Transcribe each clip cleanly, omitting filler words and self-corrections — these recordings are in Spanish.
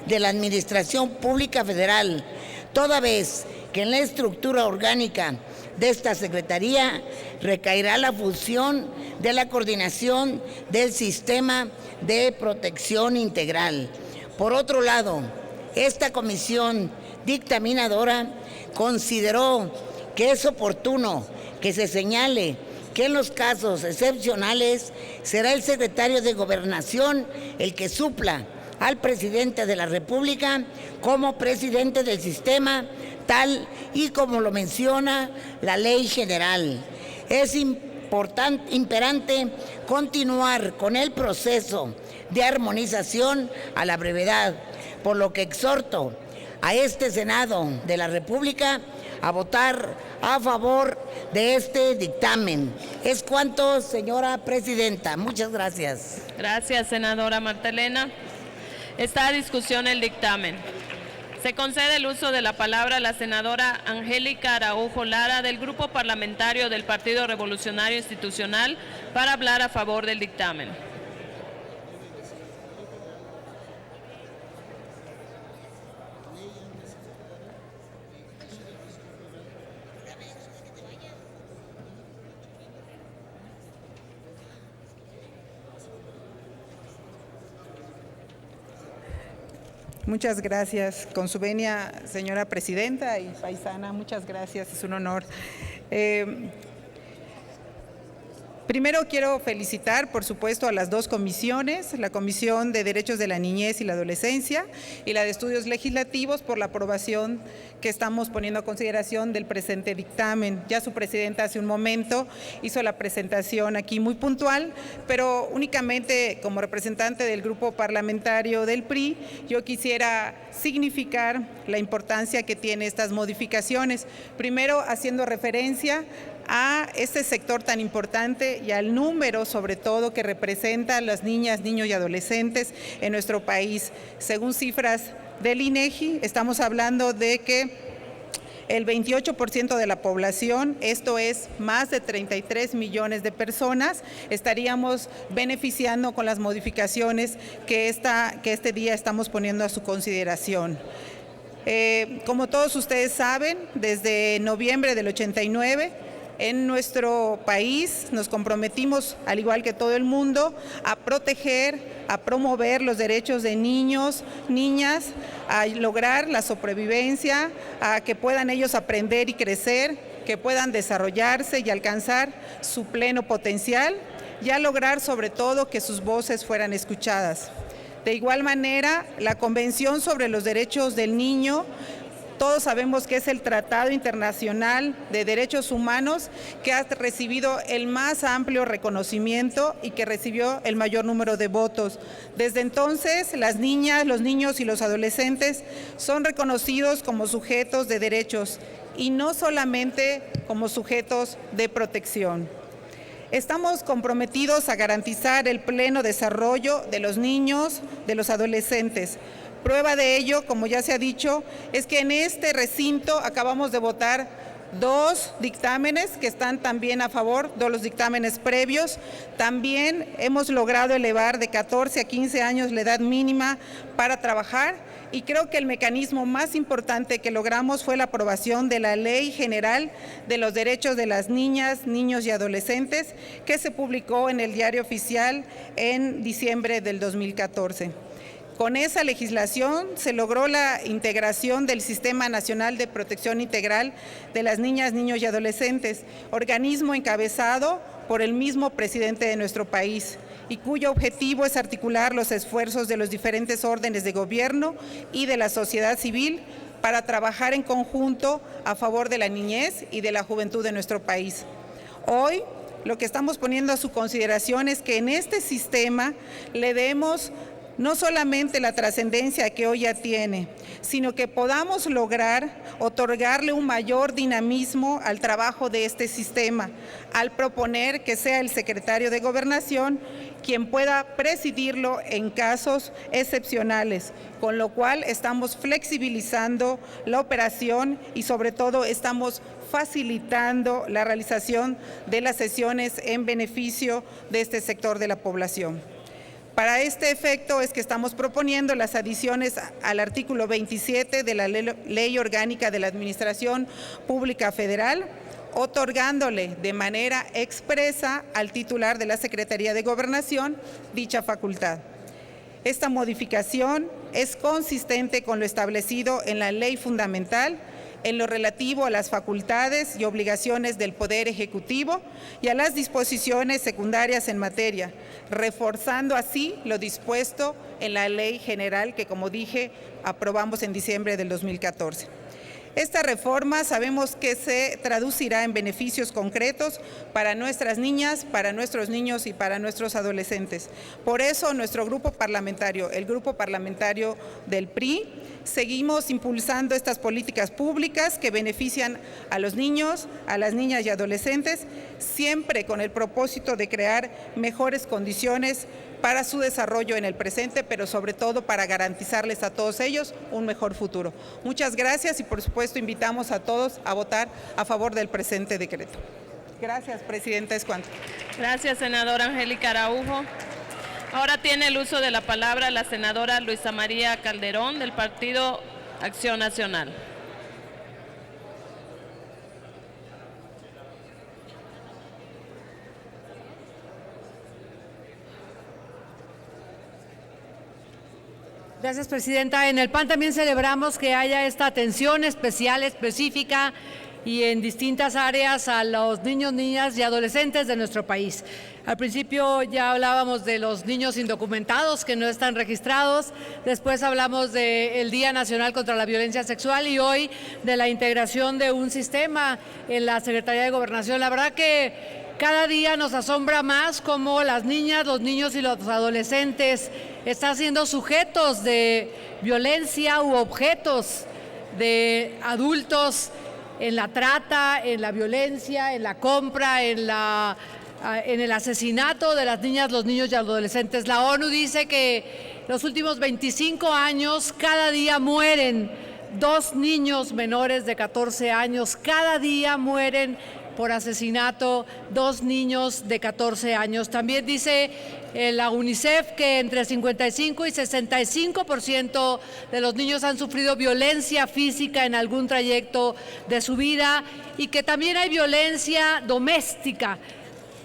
de la Administración Pública Federal, toda vez que en la estructura orgánica de esta Secretaría recaerá la función de la coordinación del sistema de protección integral. Por otro lado, esta comisión dictaminadora consideró que es oportuno que se señale que en los casos excepcionales será el secretario de Gobernación el que supla al presidente de la República como presidente del sistema, tal y como lo menciona la ley general. Es imperante continuar con el proceso de armonización a la brevedad, por lo que exhorto a este Senado de la República a votar a favor de este dictamen. Es cuanto, señora presidenta. Muchas gracias. Gracias, senadora Marta Elena. Está a discusión el dictamen. Se concede el uso de la palabra a la senadora Angélica Araujo Lara del Grupo Parlamentario del Partido Revolucionario Institucional para hablar a favor del dictamen. Muchas gracias, con su venia, señora presidenta y paisana, muchas gracias, es un honor. Primero quiero felicitar, por supuesto, a las dos comisiones, la Comisión de Derechos de la Niñez y la Adolescencia y la de Estudios Legislativos, por la aprobación que estamos poniendo a consideración del presente dictamen. Ya su presidenta hace un momento hizo la presentación aquí muy puntual, pero únicamente como representante del grupo parlamentario del PRI, yo quisiera significar la importancia que tiene estas modificaciones. Primero, haciendo referencia a este sector tan importante y al número, sobre todo, que representa a las niñas, niños y adolescentes en nuestro país. Según cifras del INEGI, estamos hablando de que el 28% de la población, esto es más de 33 millones de personas, estaríamos beneficiando con las modificaciones que este día estamos poniendo a su consideración. Como todos ustedes saben, desde noviembre del 89, en nuestro país nos comprometimos, al igual que todo el mundo, a proteger, a promover los derechos de niños, niñas, a lograr la sobrevivencia, a que puedan ellos aprender y crecer, que puedan desarrollarse y alcanzar su pleno potencial, y a lograr sobre todo que sus voces fueran escuchadas. De igual manera, la Convención sobre los Derechos del Niño, todos sabemos que es el Tratado Internacional de Derechos Humanos que ha recibido el más amplio reconocimiento y que recibió el mayor número de votos. Desde entonces, las niñas, los niños y los adolescentes son reconocidos como sujetos de derechos y no solamente como sujetos de protección. Estamos comprometidos a garantizar el pleno desarrollo de los niños, de los adolescentes. Prueba de ello, como ya se ha dicho, es que en este recinto acabamos de votar dos dictámenes que están también a favor, los dictámenes previos. También hemos logrado elevar de 14 a 15 años la edad mínima para trabajar y creo que el mecanismo más importante que logramos fue la aprobación de la Ley General de los Derechos de las Niñas, Niños y Adolescentes que se publicó en el Diario Oficial en diciembre del 2014. Con esa legislación se logró la integración del Sistema Nacional de Protección Integral de las Niñas, Niños y Adolescentes, organismo encabezado por el mismo presidente de nuestro país y cuyo objetivo es articular los esfuerzos de los diferentes órdenes de gobierno y de la sociedad civil para trabajar en conjunto a favor de la niñez y de la juventud de nuestro país. Hoy, lo que estamos poniendo a su consideración es que en este sistema le demos no solamente la trascendencia que hoy ya tiene, sino que podamos lograr otorgarle un mayor dinamismo al trabajo de este sistema, al proponer que sea el secretario de Gobernación quien pueda presidirlo en casos excepcionales, con lo cual estamos flexibilizando la operación y sobre todo estamos facilitando la realización de las sesiones en beneficio de este sector de la población. Para este efecto es que estamos proponiendo las adiciones al artículo 27 de la Ley Orgánica de la Administración Pública Federal, otorgándole de manera expresa al titular de la Secretaría de Gobernación dicha facultad. Esta modificación es consistente con lo establecido en la Ley Fundamental en lo relativo a las facultades y obligaciones del Poder Ejecutivo y a las disposiciones secundarias en materia, reforzando así lo dispuesto en la Ley General que, como dije, aprobamos en diciembre del 2014. Esta reforma sabemos que se traducirá en beneficios concretos para nuestras niñas, para nuestros niños y para nuestros adolescentes. Por eso nuestro grupo parlamentario, el grupo parlamentario del PRI, seguimos impulsando estas políticas públicas que benefician a los niños, a las niñas y adolescentes, siempre con el propósito de crear mejores condiciones para su desarrollo en el presente, pero sobre todo para garantizarles a todos ellos un mejor futuro. Muchas gracias y por supuesto invitamos a todos a votar a favor del presente decreto. Gracias, Presidenta, es cuanto. Gracias, senadora Angélica Araujo. Ahora tiene el uso de la palabra la senadora Luisa María Calderón del Partido Acción Nacional. Gracias, Presidenta. En el PAN también celebramos que haya esta atención especial, específica y en distintas áreas a los niños, niñas y adolescentes de nuestro país. Al principio ya hablábamos de los niños indocumentados que no están registrados, después hablamos del Día Nacional contra la Violencia Sexual y hoy de la integración de un sistema en la Secretaría de Gobernación. La verdad que cada día nos asombra más cómo las niñas, los niños y los adolescentes están siendo sujetos de violencia u objetos de adultos en la trata, en la violencia, en la compra, en el asesinato de las niñas, los niños y adolescentes. La ONU dice que los últimos 25 años cada día mueren 2 niños menores de 14 años, cada día mueren por asesinato 2 niños de 14 años. También dice la UNICEF que entre 55 y 65% de los niños han sufrido violencia física en algún trayecto de su vida y que también hay violencia doméstica.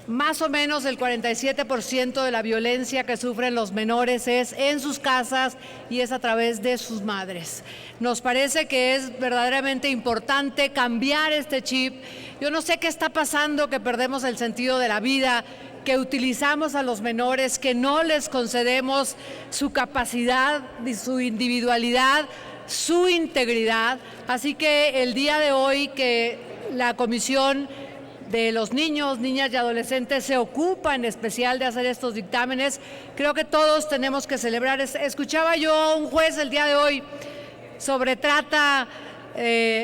Más o menos el 47% de la violencia que sufren los menores es en sus casas y es a través de sus madres. Nos parece que es verdaderamente importante cambiar este chip. Yo no sé qué está pasando, que perdemos el sentido de la vida, que utilizamos a los menores, que no les concedemos su capacidad, su individualidad, su integridad. Así que el día de hoy que la Comisión de los niños, niñas y adolescentes se ocupa en especial de hacer estos dictámenes, creo que todos tenemos que celebrar. Escuchaba yo a un juez el día de hoy sobre trata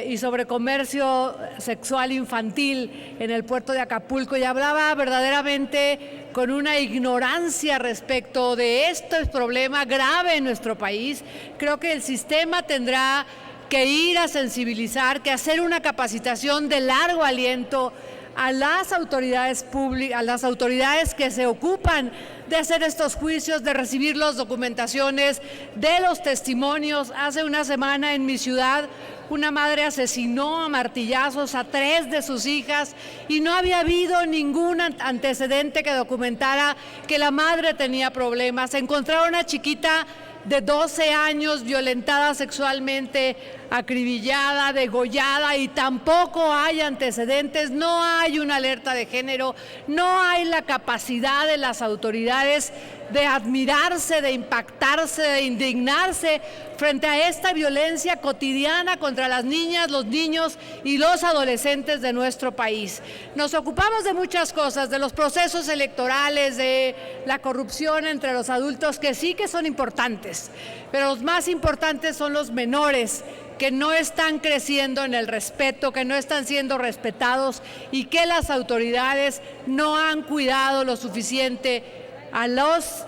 y sobre comercio sexual infantil en el puerto de Acapulco y hablaba verdaderamente con una ignorancia respecto de este problema grave en nuestro país. Creo que el sistema tendrá que ir a sensibilizar, que hacer una capacitación de largo aliento a las autoridades públicas, a las autoridades que se ocupan de hacer estos juicios, de recibir las documentaciones, de los testimonios. Hace una semana en mi ciudad una madre asesinó a martillazos a 3 de sus hijas y no había habido ningún antecedente que documentara que la madre tenía problemas. Encontraron a una chiquita de 12 años violentada sexualmente, acribillada, degollada y tampoco hay antecedentes, no hay una alerta de género, no hay la capacidad de las autoridades de admirarse, de impactarse, de indignarse frente a esta violencia cotidiana contra las niñas, los niños y los adolescentes de nuestro país. Nos ocupamos de muchas cosas, de los procesos electorales, de la corrupción entre los adultos, que sí que son importantes, pero los más importantes son los menores, que no están creciendo en el respeto, que no están siendo respetados y que las autoridades no han cuidado lo suficiente a los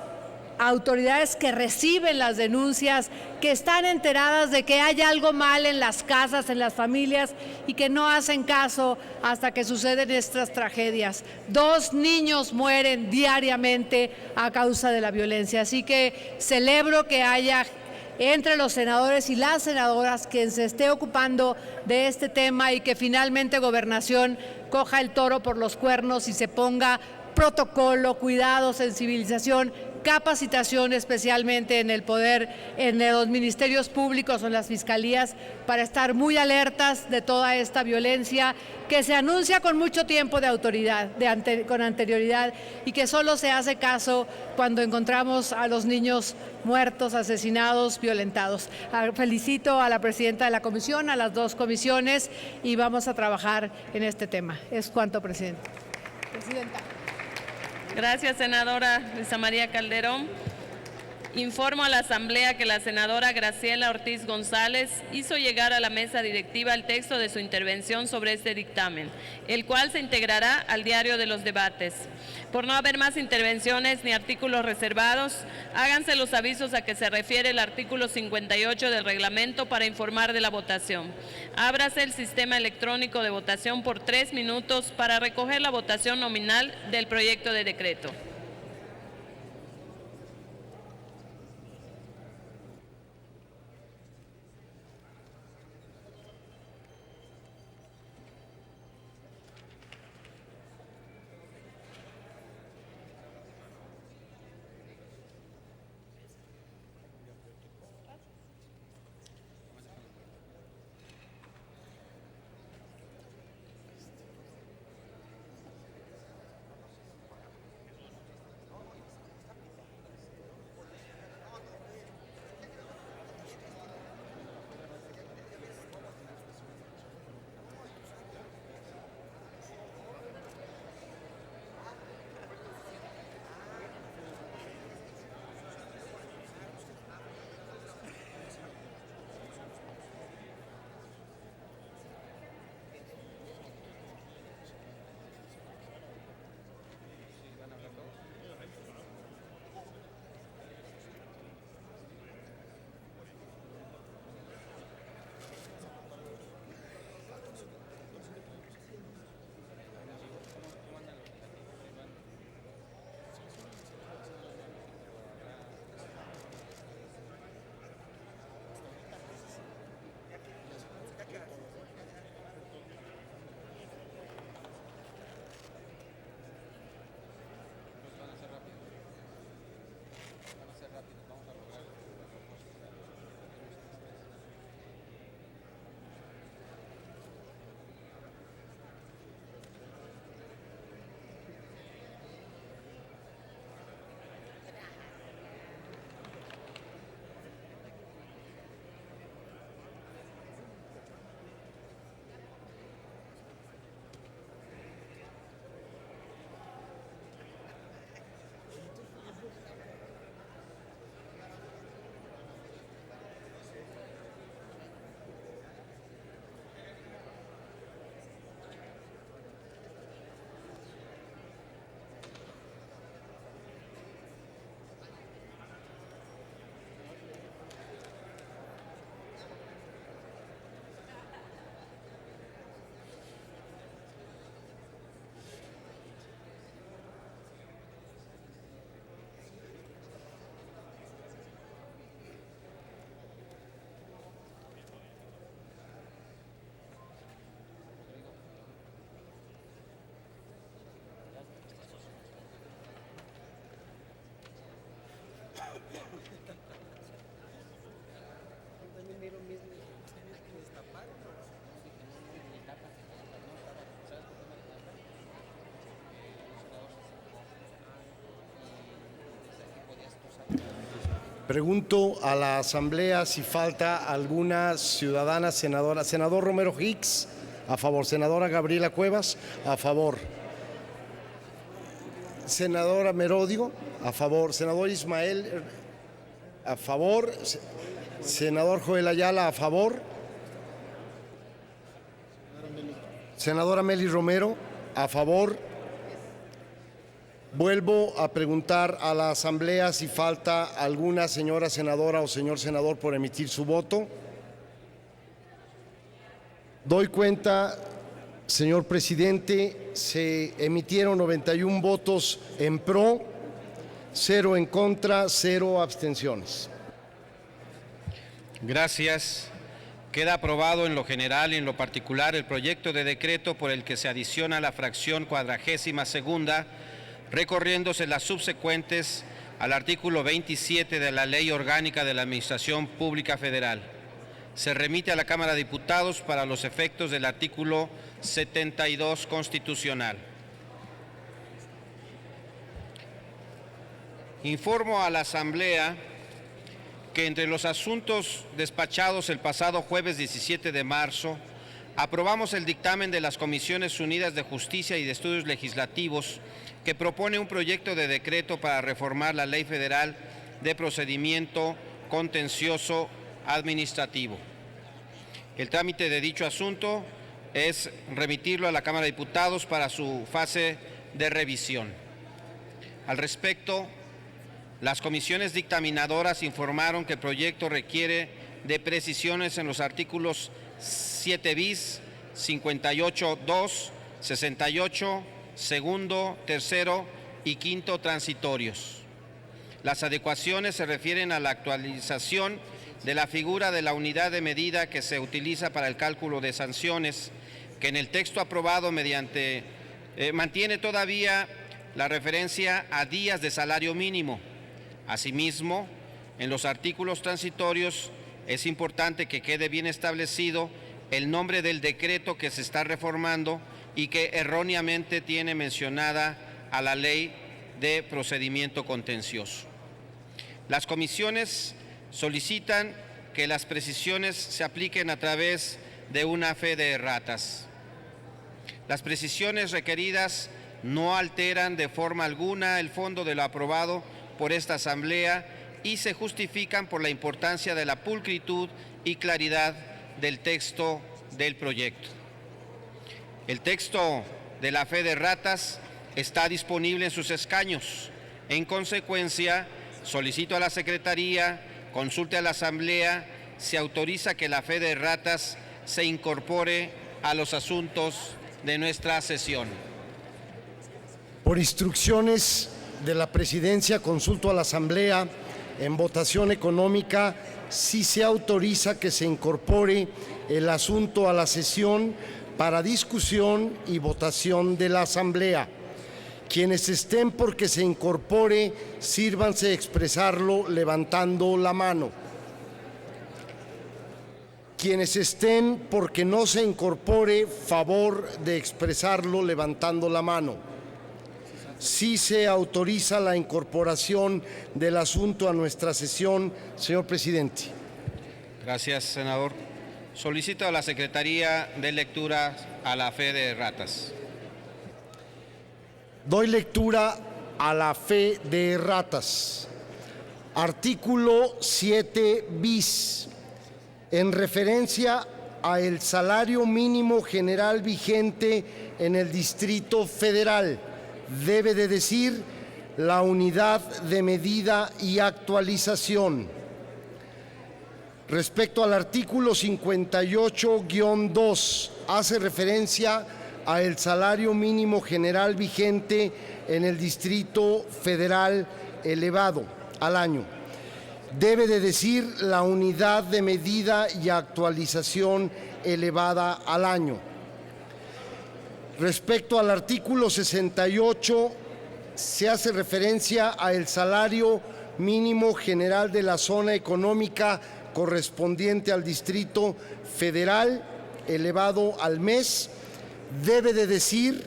autoridades que reciben las denuncias, que están enteradas de que hay algo mal en las casas, en las familias, y que no hacen caso hasta que suceden estas tragedias. 2 niños mueren diariamente a causa de la violencia. Así que celebro que haya entre los senadores y las senadoras quien se esté ocupando de este tema y que finalmente Gobernación coja el toro por los cuernos y se ponga protocolo, cuidado, sensibilización, capacitación especialmente en el poder, en los ministerios públicos o en las fiscalías, para estar muy alertas de toda esta violencia que se anuncia con mucho tiempo de autoridad, con anterioridad, y que solo se hace caso cuando encontramos a los niños muertos, asesinados, violentados. Felicito a la presidenta de la comisión, a las 2 comisiones, y vamos a trabajar en este tema. Es cuanto, presidenta. Gracias, senadora Luisa María Calderón. Informo a la Asamblea que la senadora Graciela Ortiz González hizo llegar a la mesa directiva el texto de su intervención sobre este dictamen, el cual se integrará al diario de los debates. Por no haber más intervenciones ni artículos reservados, háganse los avisos a que se refiere el artículo 58 del reglamento para informar de la votación. Ábrase el sistema electrónico de votación por 3 minutos para recoger la votación nominal del proyecto de decreto. Pregunto a la Asamblea si falta alguna ciudadana senadora. Senador Romero Hicks, a favor. Senadora Gabriela Cuevas, a favor. Senadora Merodio, a favor. Senador Ismael, a favor. Senador Joel Ayala, a favor. Senadora Meli Romero, a favor. Vuelvo a preguntar a la Asamblea si falta alguna señora senadora o señor senador por emitir su voto. Doy cuenta, señor presidente, se emitieron 91 votos en pro, 0 en contra, 0 abstenciones. Gracias. Queda aprobado en lo general y en lo particular el proyecto de decreto por el que se adiciona la fracción 42ª, recorriéndose las subsecuentes al artículo 27 de la Ley Orgánica de la Administración Pública Federal. Se remite a la Cámara de Diputados para los efectos del artículo 72 constitucional. Informo a la Asamblea que entre los asuntos despachados el pasado jueves 17 de marzo, aprobamos el dictamen de las Comisiones Unidas de Justicia y de Estudios Legislativos que propone un proyecto de decreto para reformar la Ley Federal de Procedimiento Contencioso Administrativo. El trámite de dicho asunto es remitirlo a la Cámara de Diputados para su fase de revisión. Al respecto, las comisiones dictaminadoras informaron que el proyecto requiere de precisiones en los artículos 7 bis, 58.2, 68, segundo, tercero y quinto transitorios. Las adecuaciones se refieren a la actualización de la figura de la unidad de medida que se utiliza para el cálculo de sanciones, que en el texto aprobado mantiene todavía la referencia a días de salario mínimo. Asimismo, en los artículos transitorios es importante que quede bien establecido el nombre del decreto que se está reformando y que erróneamente tiene mencionada a la Ley de Procedimiento Contencioso. Las comisiones solicitan que las precisiones se apliquen a través de una fe de erratas. Las precisiones requeridas no alteran de forma alguna el fondo de lo aprobado por esta Asamblea y se justifican por la importancia de la pulcritud y claridad del texto del proyecto. El texto de la fe de erratas está disponible en sus escaños. En consecuencia, solicito a la Secretaría, consulte a la Asamblea, se autoriza que la fe de erratas se incorpore a los asuntos de nuestra sesión. Por instrucciones de la Presidencia, consulto a la Asamblea, en votación económica, si se autoriza que se incorpore el asunto a la sesión para discusión y votación de la Asamblea. Quienes estén por que se incorpore, sírvanse expresarlo levantando la mano. Quienes estén por que no se incorpore, favor de expresarlo levantando la mano. Si se autoriza la incorporación del asunto a nuestra sesión, señor presidente. Gracias, senador. Solicito a la Secretaría de lectura a la fe de erratas. Doy lectura a la fe de erratas. Artículo 7 bis. En referencia a el salario mínimo general vigente en el Distrito Federal, debe de decir la unidad de medida y actualización. Respecto al artículo 58-2, hace referencia a el salario mínimo general vigente en el Distrito Federal elevado al año. Debe de decir la unidad de medida y actualización elevada al año. Respecto al artículo 68, se hace referencia a el salario mínimo general de la zona económica correspondiente al Distrito Federal elevado al mes. Debe de decir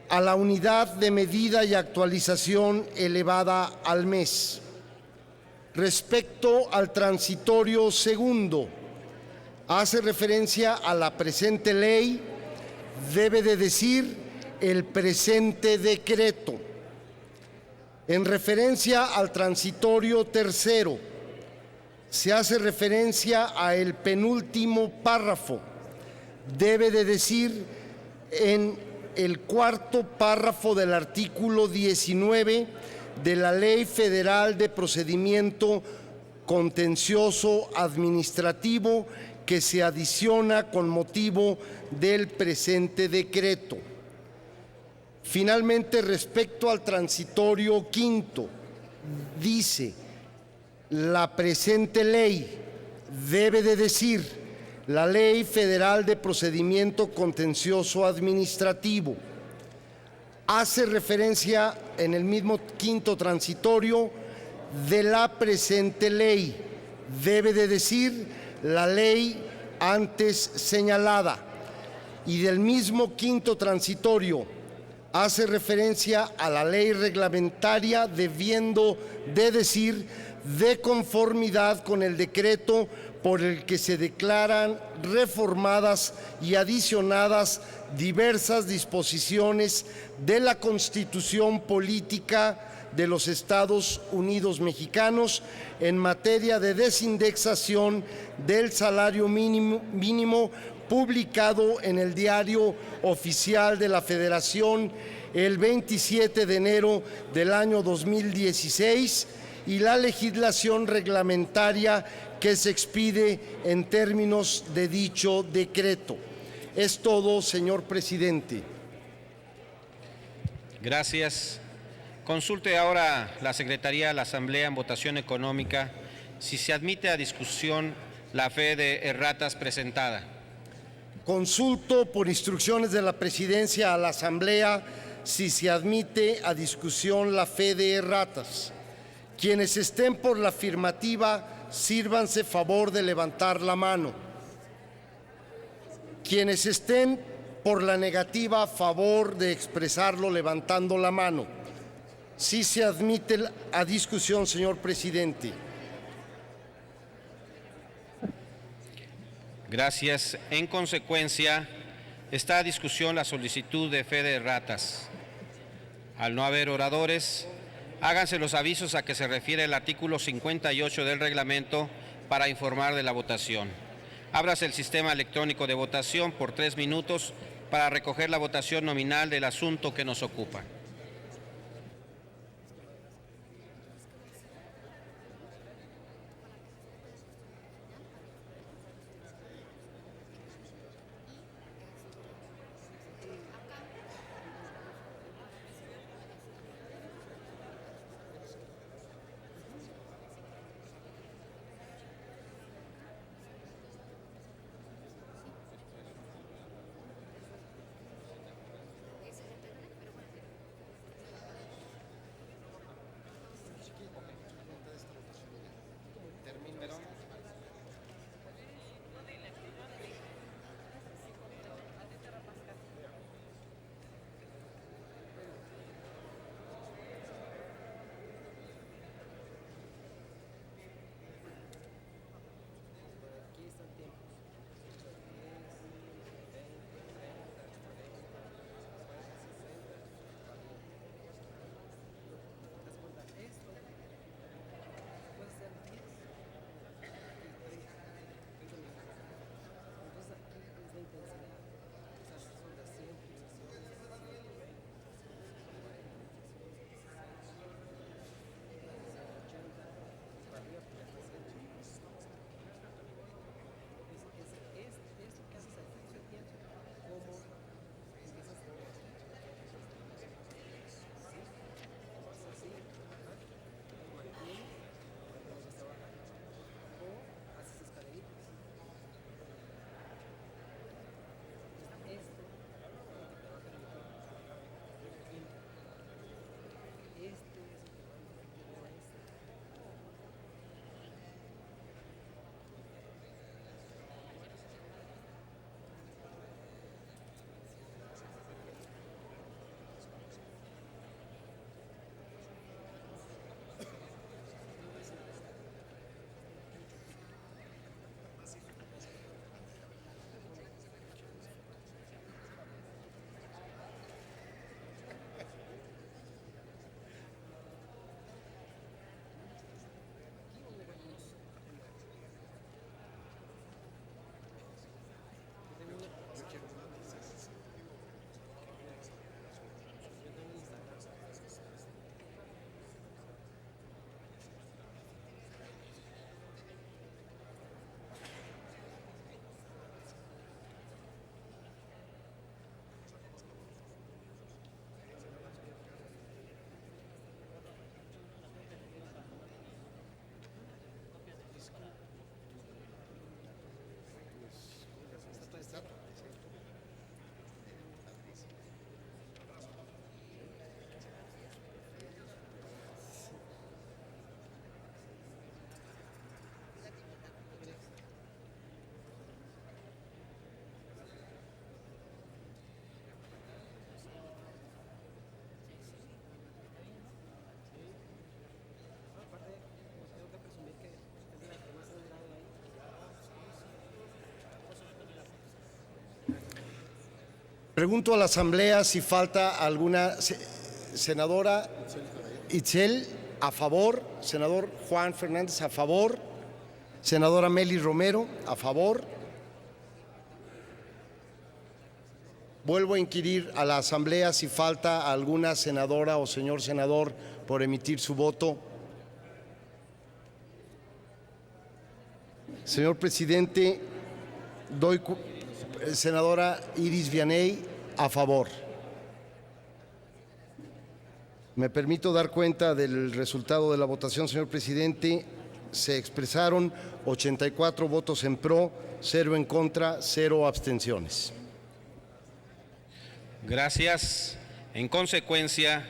a la unidad de medida y actualización elevada al mes. Respecto al transitorio segundo, hace referencia a la presente ley, debe de decir el presente decreto. En referencia al transitorio tercero, se hace referencia a el penúltimo párrafo, debe de decir en el cuarto párrafo del artículo 19 de la Ley Federal de Procedimiento Contencioso Administrativo que se adiciona con motivo del presente decreto. Finalmente, respecto al transitorio quinto, dice: la presente ley debe de decir la Ley Federal de Procedimiento Contencioso Administrativo. Hace referencia en el mismo quinto transitorio de la presente ley. Debe de decir la ley antes señalada. Y del mismo quinto transitorio hace referencia a la ley reglamentaria, debiendo de decir de conformidad con el decreto por el que se declaran reformadas y adicionadas diversas disposiciones de la Constitución Política de los Estados Unidos Mexicanos en materia de desindexación del salario mínimo publicado en el Diario Oficial de la Federación el 27 de enero del año 2016 y la legislación reglamentaria que se expide en términos de dicho decreto. Es todo, señor presidente. Gracias. Consulte ahora la Secretaría de la Asamblea en votación económica si se admite a discusión la fe de erratas presentada. Consulto por instrucciones de la Presidencia a la Asamblea si se admite a discusión la fe de erratas. Quienes estén por la afirmativa, sírvanse favor de levantar la mano. Quienes estén por la negativa, favor de expresarlo levantando la mano. Sí se admite a discusión, señor presidente. Gracias. En consecuencia, está a discusión la solicitud de fe de erratas. Al no haber oradores, háganse los avisos a que se refiere el artículo 58 del reglamento para informar de la votación. Ábrase el sistema electrónico de votación por 3 minutos para recoger la votación nominal del asunto que nos ocupa. Pregunto a la Asamblea si falta alguna. Senadora Itzel, a favor. Senador Juan Fernández, a favor. Senadora Meli Romero, a favor. Vuelvo a inquirir a la Asamblea si falta alguna senadora o señor senador por emitir su voto. Señor presidente, senadora Iris Vianey, a favor. Me permito dar cuenta del resultado de la votación, señor presidente. Se expresaron 84 votos en pro, 0 en contra, 0 abstenciones. Gracias. En consecuencia,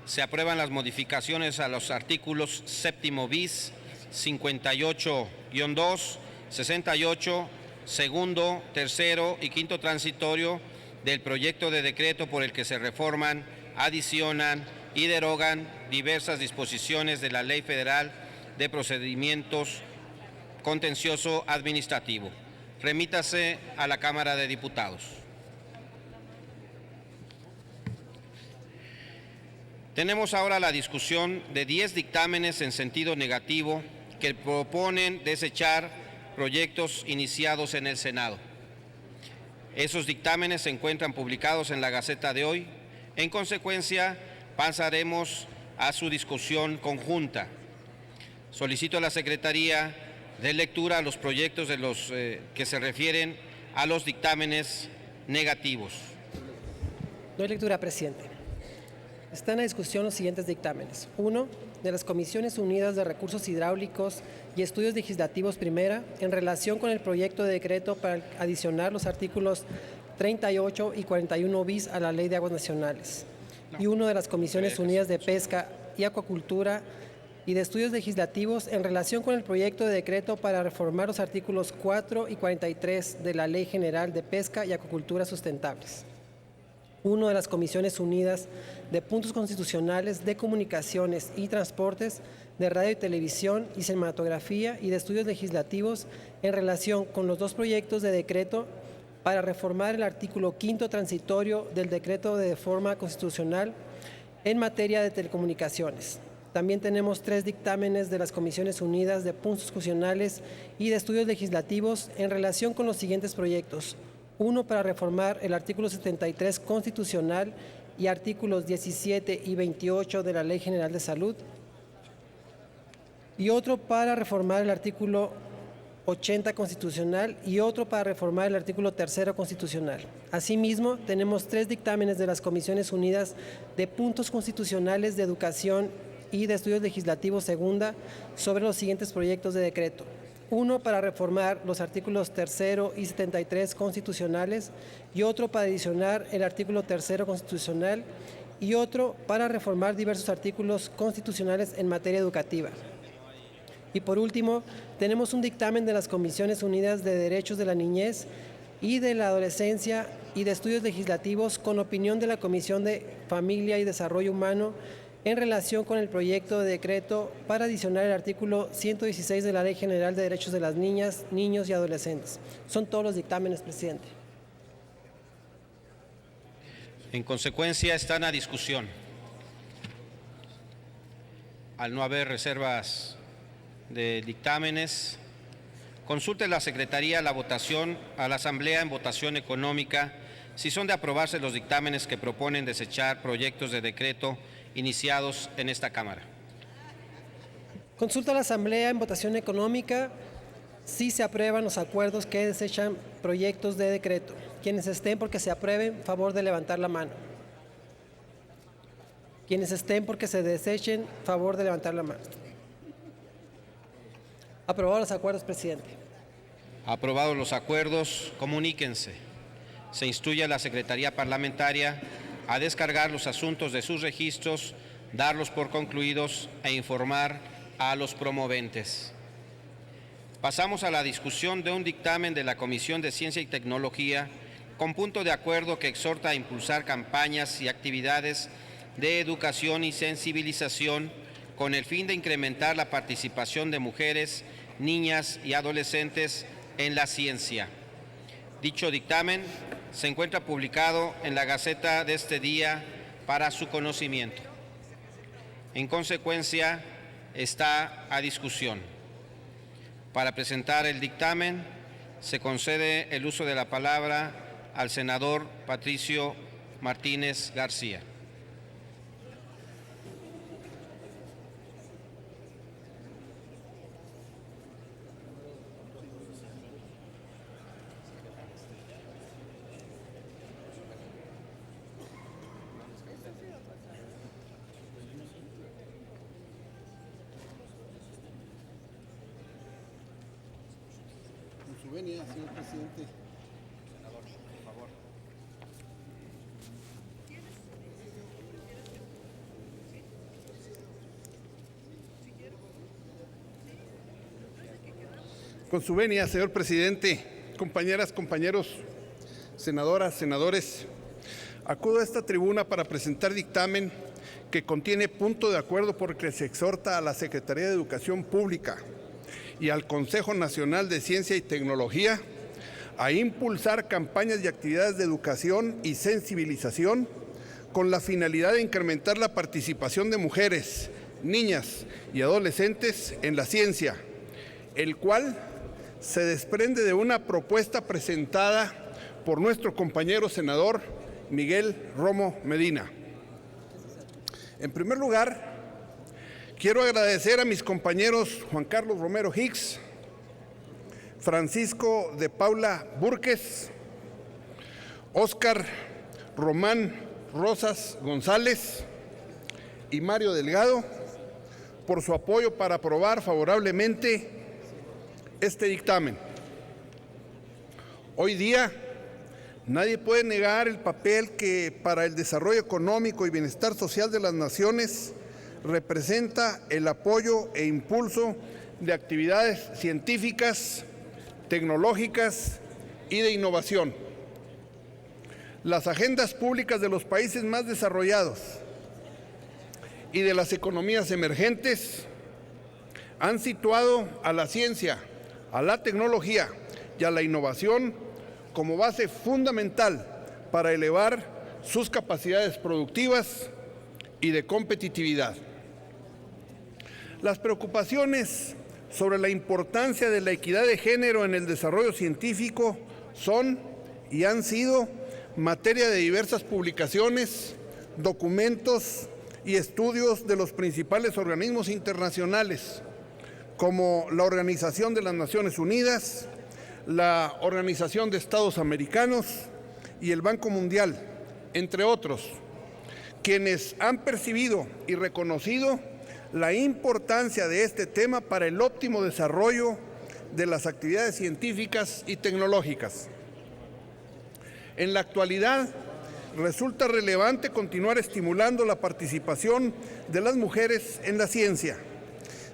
se aprueban las modificaciones a los artículos 7º bis, 58-2, 68, segundo, tercero y quinto transitorio del proyecto de decreto por el que se reforman, adicionan y derogan diversas disposiciones de la Ley Federal de Procedimientos Contencioso Administrativo. Remítase a la Cámara de Diputados. Tenemos ahora la discusión de 10 dictámenes en sentido negativo que proponen desechar proyectos iniciados en el Senado. Esos dictámenes se encuentran publicados en la Gaceta de hoy. En consecuencia, pasaremos a su discusión conjunta. Solicito a la Secretaría de lectura a los proyectos de los que se refieren a los dictámenes negativos. Doy lectura, presidente. Están a discusión los siguientes dictámenes. 1. De las Comisiones Unidas de Recursos Hidráulicos y Estudios Legislativos Primera, en relación con el proyecto de decreto para adicionar los artículos 38 y 41 bis a la Ley de Aguas Nacionales. Y 1 de las Comisiones Unidas de Pesca y Acuacultura y de Estudios Legislativos en relación con el proyecto de decreto para reformar los artículos 4 y 43 de la Ley General de Pesca y Acuacultura Sustentables. 1 de las Comisiones Unidas de Puntos Constitucionales, de Comunicaciones y Transportes, de Radio y Televisión y Cinematografía y de Estudios Legislativos en relación con los 2 proyectos de decreto para reformar el artículo 5º transitorio del decreto de reforma constitucional en materia de telecomunicaciones. También tenemos 3 dictámenes de las Comisiones Unidas de Puntos Constitucionales y de Estudios Legislativos en relación con los siguientes proyectos. 1 para reformar el artículo 73 constitucional y artículos 17 y 28 de la Ley General de Salud. Y otro para reformar el artículo 80 constitucional y otro para reformar el artículo 3º constitucional. Asimismo, tenemos 3 dictámenes de las Comisiones Unidas de Puntos Constitucionales de Educación y de Estudios Legislativos Segunda sobre los siguientes proyectos de decreto. 1 para reformar los artículos 3º y 73 constitucionales y otro para adicionar el artículo 3º constitucional y otro para reformar diversos artículos constitucionales en materia educativa. Y por último, tenemos un dictamen de las Comisiones Unidas de Derechos de la Niñez y de la Adolescencia y de Estudios Legislativos con opinión de la Comisión de Familia y Desarrollo Humano en relación con el proyecto de decreto para adicionar el artículo 116 de la Ley General de Derechos de las Niñas, Niños y Adolescentes. Son todos los dictámenes, presidente. En consecuencia, están a discusión. Al no haber reservas de dictámenes, consulte la Secretaría la votación a la Asamblea en votación económica si son de aprobarse los dictámenes que proponen desechar proyectos de decreto iniciados en esta Cámara. Consulta a la Asamblea en votación económica si se aprueban los acuerdos que desechan proyectos de decreto. Quienes estén porque se aprueben, favor de levantar la mano. Quienes estén porque se desechen, favor de levantar la mano. Aprobados los acuerdos, presidente. Aprobados los acuerdos, comuníquense. Se instruye a la Secretaría Parlamentaria a descargar los asuntos de sus registros, darlos por concluidos e informar a los promoventes. Pasamos a la discusión de un dictamen de la Comisión de Ciencia y Tecnología con punto de acuerdo que exhorta a impulsar campañas y actividades de educación y sensibilización con el fin de incrementar la participación de mujeres, niñas y adolescentes en la ciencia. Dicho dictamen se encuentra publicado en la Gaceta de este día para su conocimiento. En consecuencia, está a discusión. Para presentar el dictamen, se concede el uso de la palabra al senador Patricio Martínez García. Señor presidente. Senador, por favor. Con su venia, señor presidente, compañeras, compañeros, senadoras, senadores, acudo a esta tribuna para presentar dictamen que contiene punto de acuerdo por el que se exhorta a la Secretaría de Educación Pública y al Consejo Nacional de Ciencia y Tecnología a impulsar campañas y actividades de educación y sensibilización con la finalidad de incrementar la participación de mujeres, niñas y adolescentes en la ciencia, el cual se desprende de una propuesta presentada por nuestro compañero senador Miguel Romo Medina. En primer lugar, quiero agradecer a mis compañeros Juan Carlos Romero Hicks, Francisco de Paula Burques, Óscar Román Rosas González y Mario Delgado por su apoyo para aprobar favorablemente este dictamen. Hoy día, nadie puede negar el papel que para el desarrollo económico y bienestar social de las naciones representa el apoyo e impulso de actividades científicas, tecnológicas y de innovación. Las agendas públicas de los países más desarrollados y de las economías emergentes han situado a la ciencia, a la tecnología y a la innovación como base fundamental para elevar sus capacidades productivas y de competitividad. Las preocupaciones sobre la importancia de la equidad de género en el desarrollo científico son y han sido materia de diversas publicaciones, documentos y estudios de los principales organismos internacionales, como la Organización de las Naciones Unidas, la Organización de Estados Americanos y el Banco Mundial, entre otros, quienes han percibido y reconocido la importancia de este tema para el óptimo desarrollo de las actividades científicas y tecnológicas. En la actualidad, resulta relevante continuar estimulando la participación de las mujeres en la ciencia.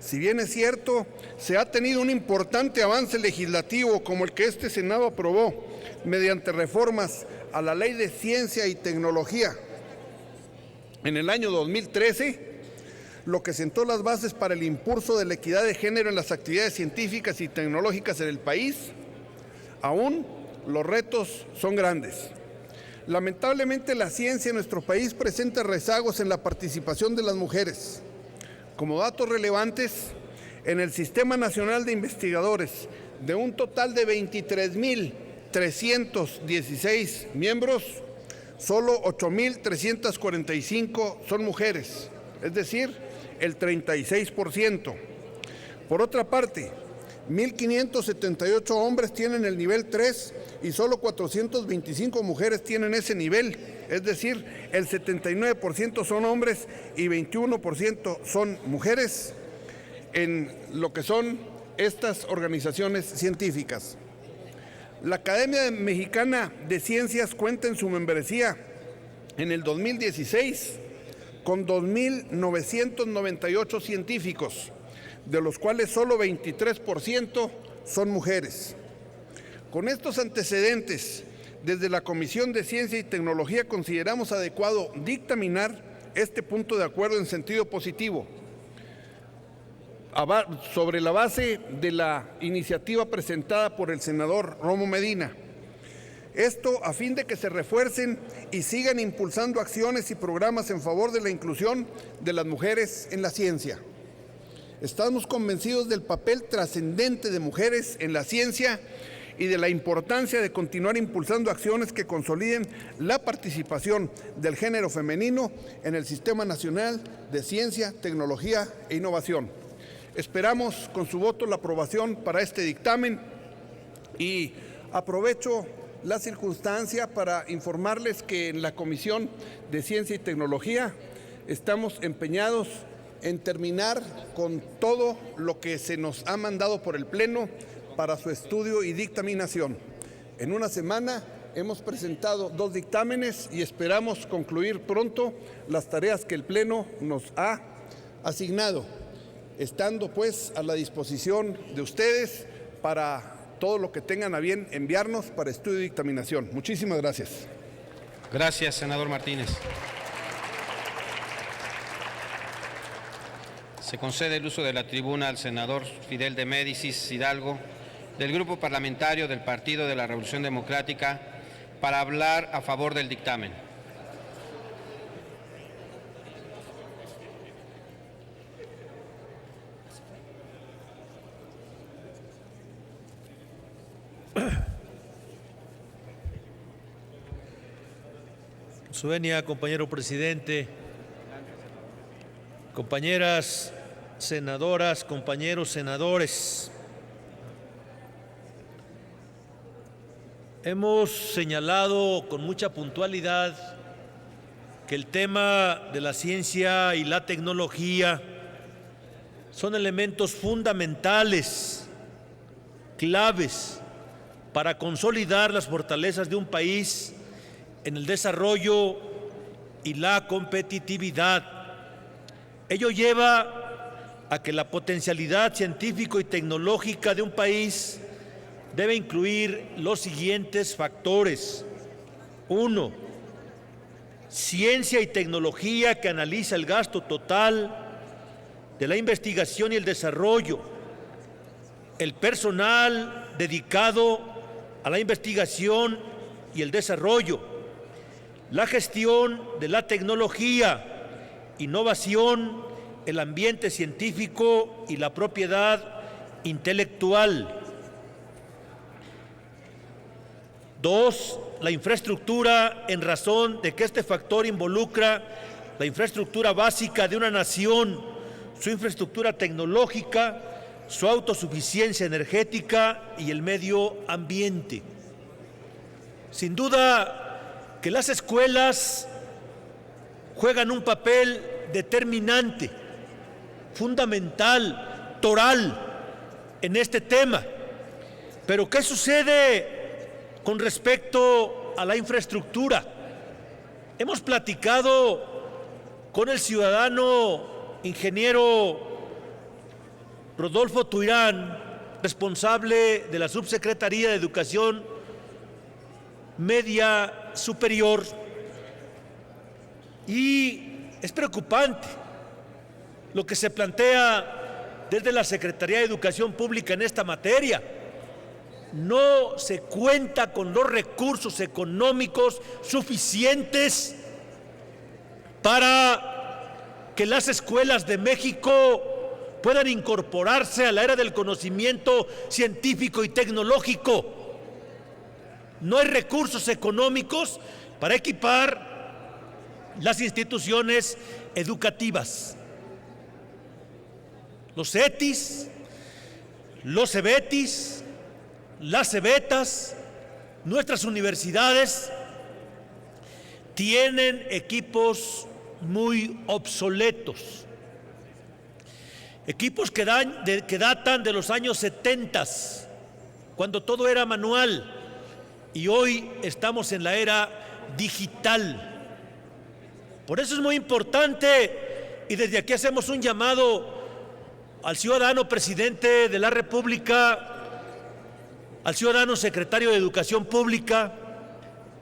Si bien es cierto, se ha tenido un importante avance legislativo como el que este Senado aprobó mediante reformas a la Ley de Ciencia y Tecnología en el año 2013, lo que sentó las bases para el impulso de la equidad de género en las actividades científicas y tecnológicas en el país, aún los retos son grandes. Lamentablemente, la ciencia en nuestro país presenta rezagos en la participación de las mujeres. Como datos relevantes, en el Sistema Nacional de Investigadores, de un total de 23.316 miembros, solo 8.345 son mujeres, es decir, el 36%. Por otra parte, 1.578 hombres tienen el nivel 3 y solo 425 mujeres tienen ese nivel, es decir, el 79% son hombres y 21% son mujeres en lo que son estas organizaciones científicas. La Academia Mexicana de Ciencias cuenta en su membresía en el 2016 con 2.998 científicos, de los cuales solo 23% son mujeres. Con estos antecedentes, desde la Comisión de Ciencia y Tecnología consideramos adecuado dictaminar este punto de acuerdo en sentido positivo, sobre la base de la iniciativa presentada por el senador Romo Medina. Esto a fin de que se refuercen y sigan impulsando acciones y programas en favor de la inclusión de las mujeres en la ciencia. Estamos convencidos del papel trascendente de mujeres en la ciencia y de la importancia de continuar impulsando acciones que consoliden la participación del género femenino en el Sistema Nacional de Ciencia, Tecnología e Innovación. Esperamos con su voto la aprobación para este dictamen y aprovecho la circunstancia para informarles que en la Comisión de Ciencia y Tecnología estamos empeñados en terminar con todo lo que se nos ha mandado por el Pleno para su estudio y dictaminación. En una semana hemos presentado 2 dictámenes y esperamos concluir pronto las tareas que el Pleno nos ha asignado, estando pues a la disposición de ustedes para todo lo que tengan a bien enviarnos para estudio y dictaminación. Muchísimas gracias. Gracias, senador Martínez. Se concede el uso de la tribuna al senador Fidel de Médicis Hidalgo, del Grupo Parlamentario del Partido de la Revolución Democrática, para hablar a favor del dictamen. Su venia, compañero presidente, compañeras senadoras, compañeros senadores, hemos señalado con mucha puntualidad que el tema de la ciencia y la tecnología son elementos fundamentales, claves, para consolidar las fortalezas de un país en el desarrollo y la competitividad. Ello lleva a que la potencialidad científico y tecnológica de un país debe incluir los siguientes factores. 1. Ciencia y tecnología que analiza el gasto total de la investigación y el desarrollo, el personal dedicado a la investigación y el desarrollo, la gestión de la tecnología, innovación, el ambiente científico y la propiedad intelectual. 2. La infraestructura, en razón de que este factor involucra la infraestructura básica de una nación, su infraestructura tecnológica, su autosuficiencia energética y el medio ambiente. Sin duda que las escuelas juegan un papel determinante, fundamental, toral en este tema. Pero ¿qué sucede con respecto a la infraestructura? Hemos platicado con el ciudadano ingeniero Rodolfo Tuirán, responsable de la Subsecretaría de Educación Media Superior, y es preocupante lo que se plantea desde la Secretaría de Educación Pública en esta materia. No se cuenta con los recursos económicos suficientes para que las escuelas de México puedan incorporarse a la era del conocimiento científico y tecnológico. No hay recursos económicos para equipar las instituciones educativas. Los CETIS, los CEBETIS, las CEBETAS, nuestras universidades tienen equipos muy obsoletos, equipos que datan de los años 70, cuando todo era manual, y hoy estamos en la era digital. Por eso es muy importante, y desde aquí hacemos un llamado al ciudadano presidente de la República, al ciudadano secretario de Educación Pública,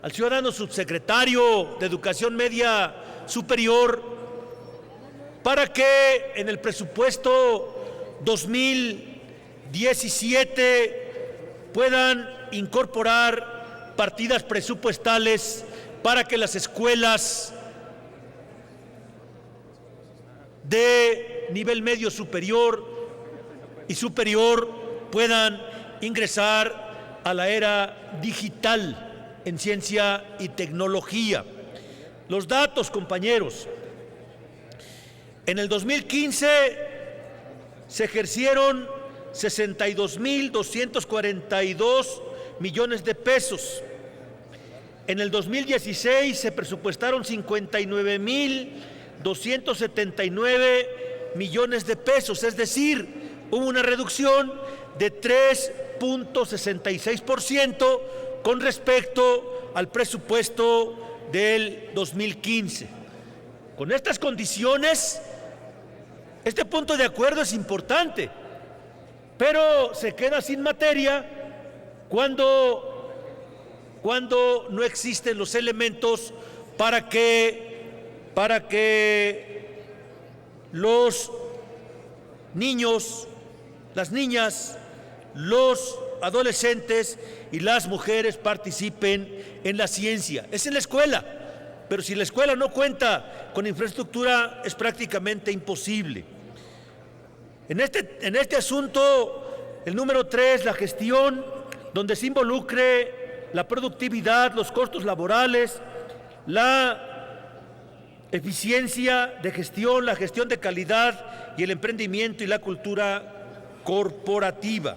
al ciudadano subsecretario de Educación Media Superior, para que en el presupuesto 2017 puedan incorporar partidas presupuestales para que las escuelas de nivel medio superior y superior puedan ingresar a la era digital en ciencia y tecnología. Los datos, compañeros. En el 2015 se ejercieron 62.242 millones de pesos. En el 2016 se presupuestaron 59.279 millones de pesos, es decir, hubo una reducción de 3.66% con respecto al presupuesto del 2015. Con estas condiciones, este punto de acuerdo es importante, pero se queda sin materia cuando no existen los elementos para que los niños, las niñas, los adolescentes y las mujeres participen en la ciencia. Es en la escuela, pero si la escuela no cuenta con infraestructura es prácticamente imposible. En este asunto, el número 3, la gestión, donde se involucre la productividad, los costos laborales, la eficiencia de gestión, la gestión de calidad y el emprendimiento y la cultura corporativa.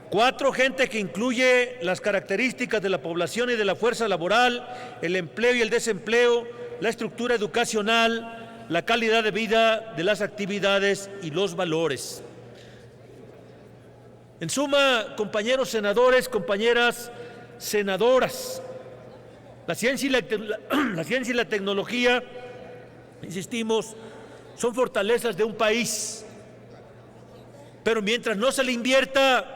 4, gente que incluye las características de la población y de la fuerza laboral, el empleo y el desempleo, la estructura educacional, la calidad de vida de las actividades y los valores. En suma, compañeros senadores, compañeras senadoras, la ciencia y la tecnología, insistimos, son fortalezas de un país, pero mientras no se le invierta,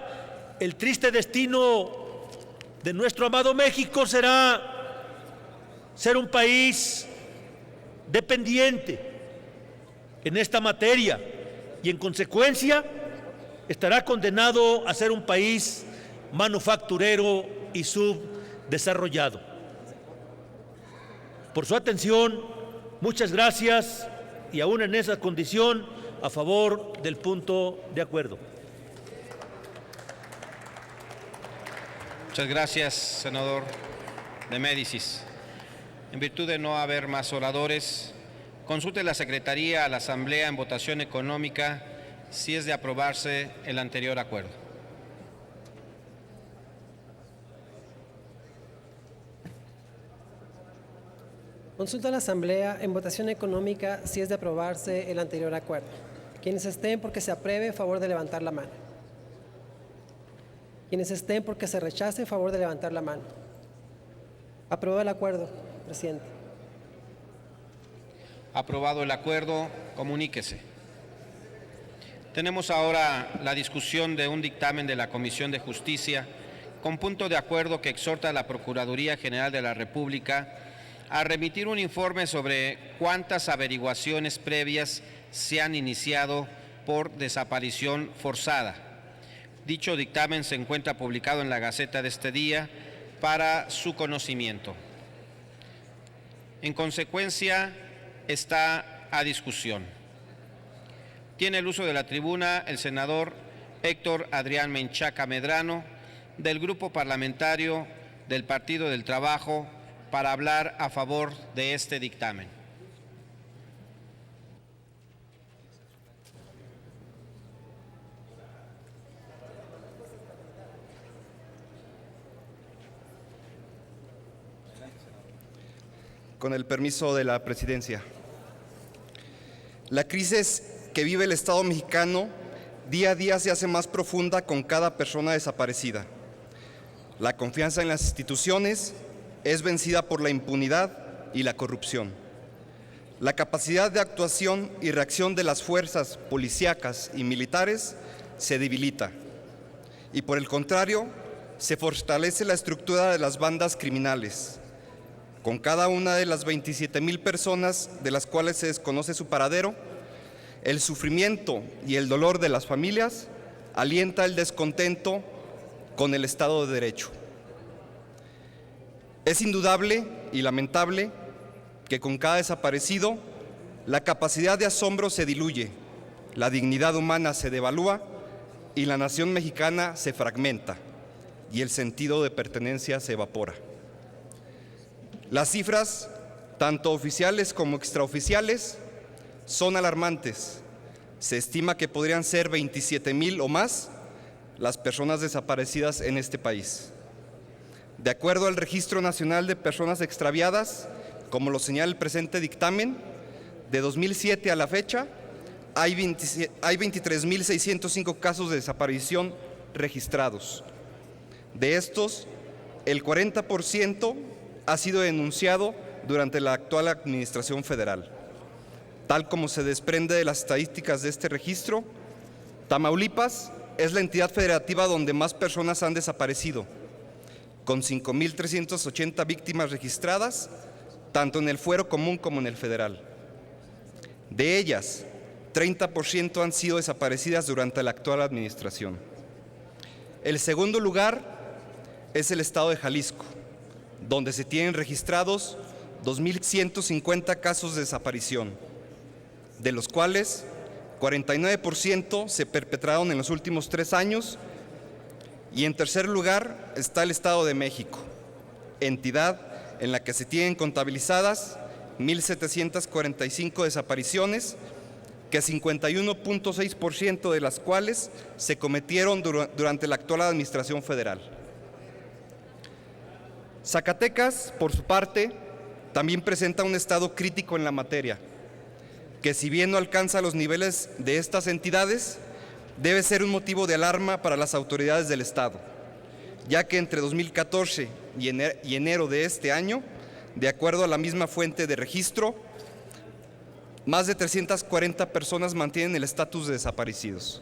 el triste destino de nuestro amado México será ser un país dependiente en esta materia y en consecuencia estará condenado a ser un país manufacturero y subdesarrollado. Por su atención, muchas gracias y aún en esa condición a favor del punto de acuerdo. Muchas gracias, senador de Médicis. En virtud de no haber más oradores, consulte la Secretaría a la Asamblea en votación económica si es de aprobarse el anterior acuerdo. Consulta a la Asamblea en votación económica si es de aprobarse el anterior acuerdo. Quienes estén porque se apruebe, favor de levantar la mano. Quienes estén porque se rechace, favor de levantar la mano. Aprobado el acuerdo, presidente. Aprobado el acuerdo, comuníquese. Tenemos ahora la discusión de un dictamen de la Comisión de Justicia con punto de acuerdo que exhorta a la Procuraduría General de la República a remitir un informe sobre cuántas averiguaciones previas se han iniciado por desaparición forzada. Dicho dictamen se encuentra publicado en la Gaceta de este día para su conocimiento. En consecuencia, está a discusión. Tiene el uso de la tribuna el senador Héctor Adrián Menchaca Medrano, del Grupo Parlamentario del Partido del Trabajo, para hablar a favor de este dictamen. Con el permiso de la presidencia. La crisis que vive el Estado mexicano día a día se hace más profunda con cada persona desaparecida. La confianza en las instituciones es vencida por la impunidad y la corrupción. La capacidad de actuación y reacción de las fuerzas policíacas y militares se debilita. Y por el contrario, se fortalece la estructura de las bandas criminales. Con cada una de las 27,000 personas de las cuales se desconoce su paradero, el sufrimiento y el dolor de las familias alienta el descontento con el Estado de Derecho. Es indudable y lamentable que con cada desaparecido la capacidad de asombro se diluye, la dignidad humana se devalúa y la nación mexicana se fragmenta y el sentido de pertenencia se evapora. Las cifras, tanto oficiales como extraoficiales, son alarmantes. Se estima que podrían ser 27,000 o más las personas desaparecidas en este país. De acuerdo al Registro Nacional de Personas Extraviadas, como lo señala el presente dictamen, de 2007 a la fecha, hay 23,605 casos de desaparición registrados. De estos, el 40% ha sido denunciado durante la actual administración federal. Tal como se desprende de las estadísticas de este registro, Tamaulipas es la entidad federativa donde más personas han desaparecido, con 5,380 víctimas registradas, tanto en el fuero común como en el federal. De ellas, 30% han sido desaparecidas durante la actual administración. El segundo lugar es el estado de Jalisco, donde se tienen registrados 2,150 casos de desaparición, de los cuales 49% se perpetraron en los últimos 3 años, y en tercer lugar está el Estado de México, entidad en la que se tienen contabilizadas 1,745 desapariciones, que 51,6% de las cuales se cometieron durante la actual administración federal. Zacatecas, por su parte, también presenta un estado crítico en la materia, que si bien no alcanza los niveles de estas entidades, debe ser un motivo de alarma para las autoridades del Estado, ya que entre 2014 y enero de este año, de acuerdo a la misma fuente de registro, más de 340 personas mantienen el estatus de desaparecidos.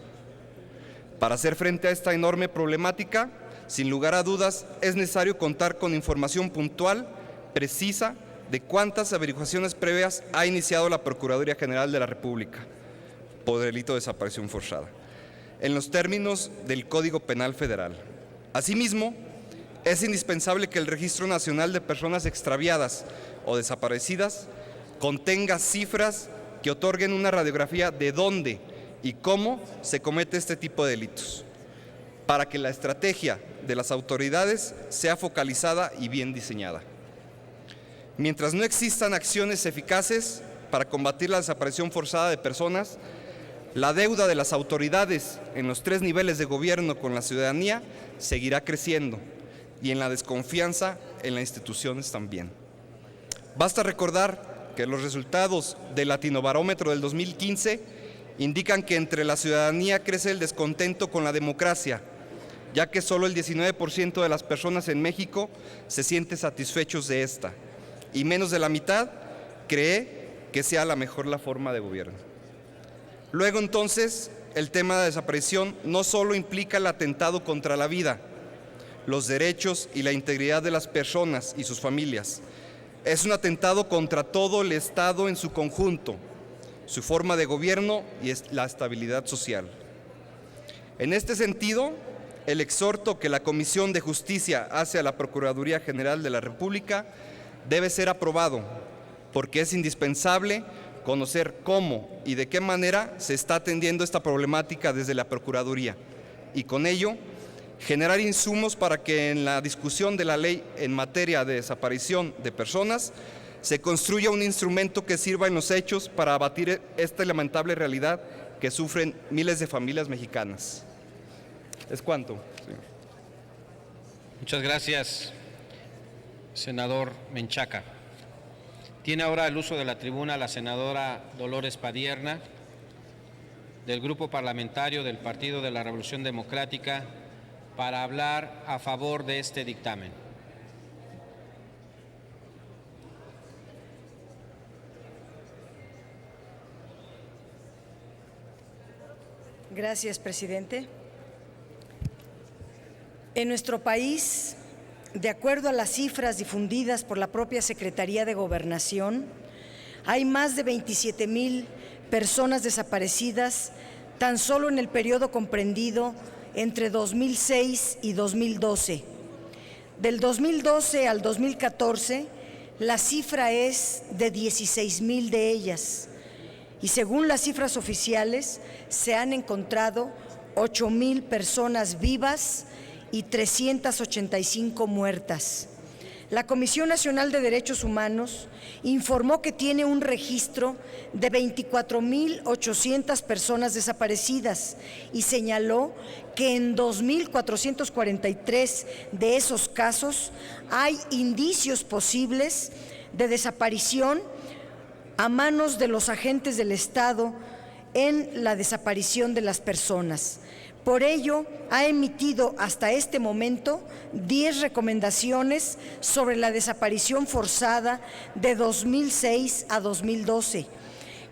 Para hacer frente a esta enorme problemática, sin lugar a dudas, es necesario contar con información puntual, precisa, de cuántas averiguaciones previas ha iniciado la Procuraduría General de la República por delito de desaparición forzada, en los términos del Código Penal Federal. Asimismo, es indispensable que el Registro Nacional de Personas Extraviadas o Desaparecidas contenga cifras que otorguen una radiografía de dónde y cómo se comete este tipo de delitos, para que la estrategia de las autoridades sea focalizada y bien diseñada. Mientras no existan acciones eficaces para combatir la desaparición forzada de personas, la deuda de las autoridades en los 3 niveles de gobierno con la ciudadanía seguirá creciendo y en la desconfianza en las instituciones también. Basta recordar que los resultados del Latinobarómetro del 2015 indican que entre la ciudadanía crece el descontento con la democracia, ya que solo el 19% de las personas en México se siente satisfechos de esta, y menos de la mitad cree que sea la mejor la forma de gobierno. Luego, entonces, el tema de desaparición no solo implica el atentado contra la vida, los derechos y la integridad de las personas y sus familias. Es un atentado contra todo el Estado en su conjunto, su forma de gobierno y la estabilidad social. En este sentido, el exhorto que la Comisión de Justicia hace a la Procuraduría General de la República debe ser aprobado, porque es indispensable conocer cómo y de qué manera se está atendiendo esta problemática desde la Procuraduría, y con ello generar insumos para que en la discusión de la ley en materia de desaparición de personas se construya un instrumento que sirva en los hechos para abatir esta lamentable realidad que sufren miles de familias mexicanas. ¿Es cuánto? Sí. Muchas gracias, senador Menchaca. Tiene ahora el uso de la tribuna la senadora Dolores Padierna, del Grupo Parlamentario del Partido de la Revolución Democrática, para hablar a favor de este dictamen. Gracias, presidente. En nuestro país, de acuerdo a las cifras difundidas por la propia Secretaría de Gobernación, hay más de 27,000 personas desaparecidas tan solo en el periodo comprendido entre 2006 y 2012. Del 2012 al 2014, la cifra es de 16,000 de ellas. Y según las cifras oficiales, se han encontrado 8,000 personas vivas y 385 muertas. La Comisión Nacional de Derechos Humanos informó que tiene un registro de 24,800 personas desaparecidas y señaló que en 2,443 de esos casos hay indicios posibles de desaparición a manos de los agentes del Estado en la desaparición de las personas. Por ello, ha emitido hasta este momento 10 recomendaciones sobre la desaparición forzada de 2006 a 2012,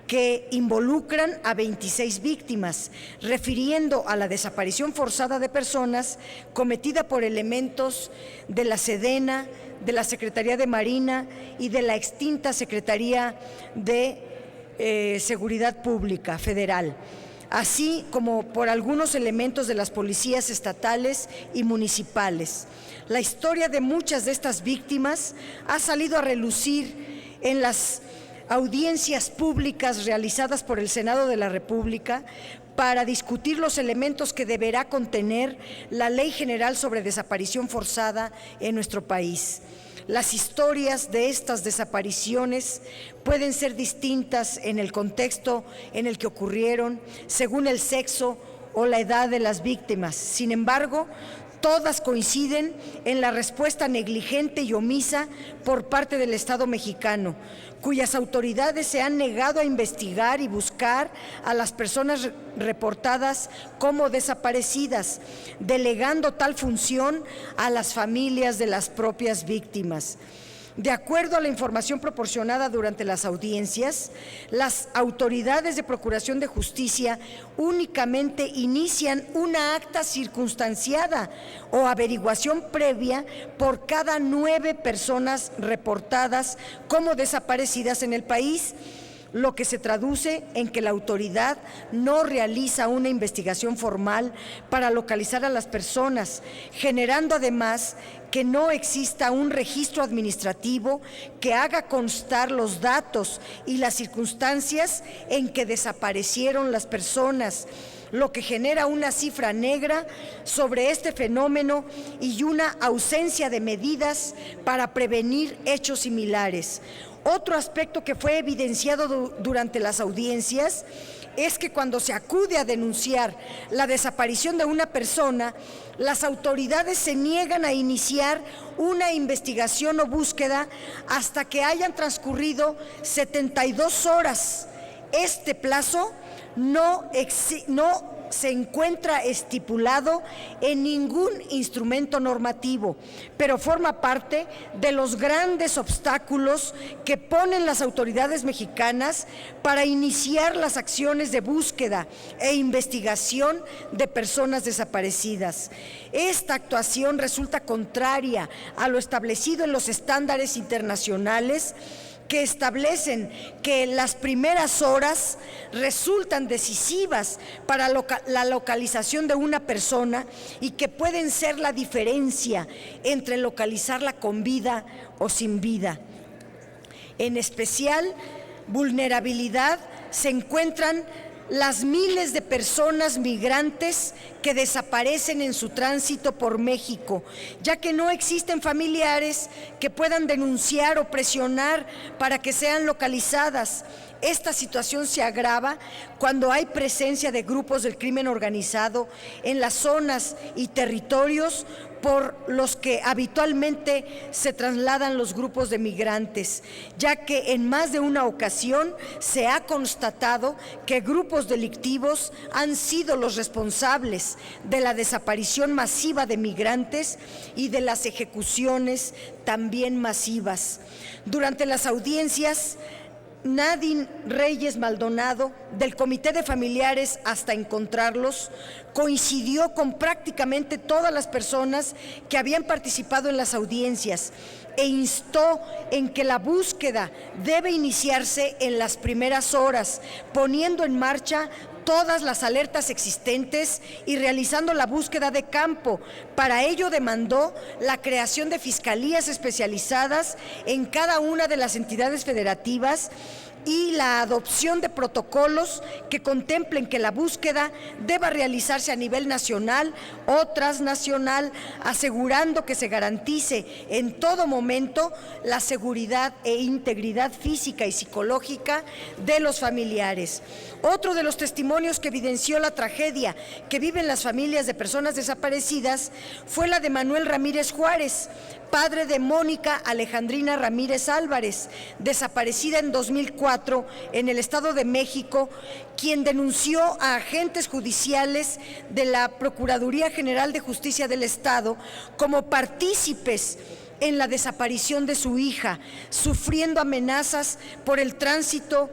que involucran a 26 víctimas, refiriendo a la desaparición forzada de personas cometida por elementos de la Sedena, de la Secretaría de Marina y de la extinta Secretaría de Seguridad Pública Federal, así como por algunos elementos de las policías estatales y municipales. La historia de muchas de estas víctimas ha salido a relucir en las audiencias públicas realizadas por el Senado de la República para discutir los elementos que deberá contener la Ley General sobre Desaparición Forzada en nuestro país. Las historias de estas desapariciones pueden ser distintas en el contexto en el que ocurrieron, según el sexo o la edad de las víctimas. Sin embargo, todas coinciden en la respuesta negligente y omisa por parte del Estado mexicano, cuyas autoridades se han negado a investigar y buscar a las personas reportadas como desaparecidas, delegando tal función a las familias de las propias víctimas. De acuerdo a la información proporcionada durante las audiencias, las autoridades de Procuración de Justicia únicamente inician una acta circunstanciada o averiguación previa por cada 9 personas reportadas como desaparecidas en el país, lo que se traduce en que la autoridad no realiza una investigación formal para localizar a las personas, generando además que no exista un registro administrativo que haga constar los datos y las circunstancias en que desaparecieron las personas, lo que genera una cifra negra sobre este fenómeno y una ausencia de medidas para prevenir hechos similares. Otro aspecto que fue evidenciado durante las audiencias es que cuando se acude a denunciar la desaparición de una persona, las autoridades se niegan a iniciar una investigación o búsqueda hasta que hayan transcurrido 72 horas. Este plazo no se encuentra estipulado en ningún instrumento normativo, pero forma parte de los grandes obstáculos que ponen las autoridades mexicanas para iniciar las acciones de búsqueda e investigación de personas desaparecidas. Esta actuación resulta contraria a lo establecido en los estándares internacionales que establecen que las primeras horas resultan decisivas para la localización de una persona y que pueden ser la diferencia entre localizarla con vida o sin vida. En especial, vulnerabilidad se encuentran las miles de personas migrantes que desaparecen en su tránsito por México, ya que no existen familiares que puedan denunciar o presionar para que sean localizadas. Esta situación se agrava cuando hay presencia de grupos del crimen organizado en las zonas y territorios por los que habitualmente se trasladan los grupos de migrantes, ya que en más de una ocasión se ha constatado que grupos delictivos han sido los responsables de la desaparición masiva de migrantes y de las ejecuciones también masivas. Durante las audiencias, Nadine Reyes Maldonado, del Comité de Familiares hasta encontrarlos, coincidió con prácticamente todas las personas que habían participado en las audiencias e instó en que la búsqueda debe iniciarse en las primeras horas, poniendo en marcha todas las alertas existentes y realizando la búsqueda de campo. Para ello demandó la creación de fiscalías especializadas en cada una de las entidades federativas y la adopción de protocolos que contemplen que la búsqueda deba realizarse a nivel nacional o transnacional, asegurando que se garantice en todo momento la seguridad e integridad física y psicológica de los familiares. Otro de los testimonios que evidenció la tragedia que viven las familias de personas desaparecidas fue la de Manuel Ramírez Juárez, padre de Mónica Alejandrina Ramírez Álvarez, desaparecida en 2004 en el Estado de México, quien denunció a agentes judiciales de la Procuraduría General de Justicia del Estado como partícipes en la desaparición de su hija, sufriendo amenazas por el tránsito,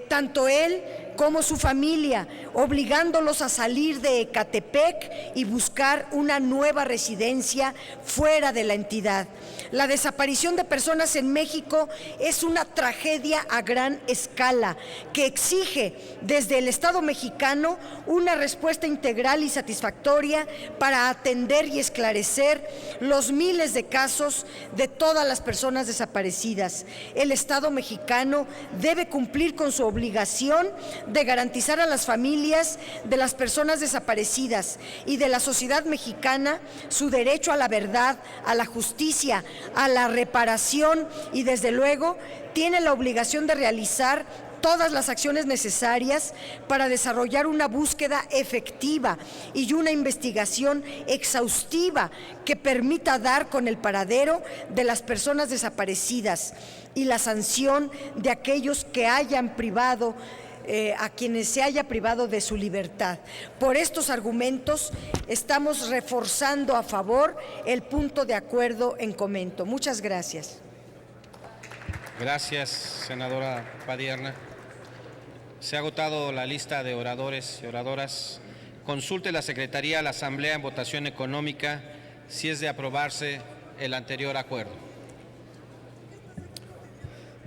tanto él como su familia, obligándolos a salir de Ecatepec y buscar una nueva residencia fuera de la entidad. La desaparición de personas en México es una tragedia a gran escala que exige desde el Estado mexicano una respuesta integral y satisfactoria para atender y esclarecer los miles de casos de todas las personas desaparecidas. El Estado mexicano debe cumplir con su obligación de garantizar a las familias de las personas desaparecidas y de la sociedad mexicana su derecho a la verdad, a la justicia, a la reparación y desde luego tiene la obligación de realizar todas las acciones necesarias para desarrollar una búsqueda efectiva y una investigación exhaustiva que permita dar con el paradero de las personas desaparecidas y la sanción de aquellos que hayan privado a quienes se haya privado de su libertad. Por estos argumentos estamos reforzando a favor el punto de acuerdo en comento. Muchas gracias. Gracias, senadora Padierna. Se ha agotado la lista de oradores y oradoras. Consulte la Secretaría a la Asamblea en votación económica si es de aprobarse el anterior acuerdo.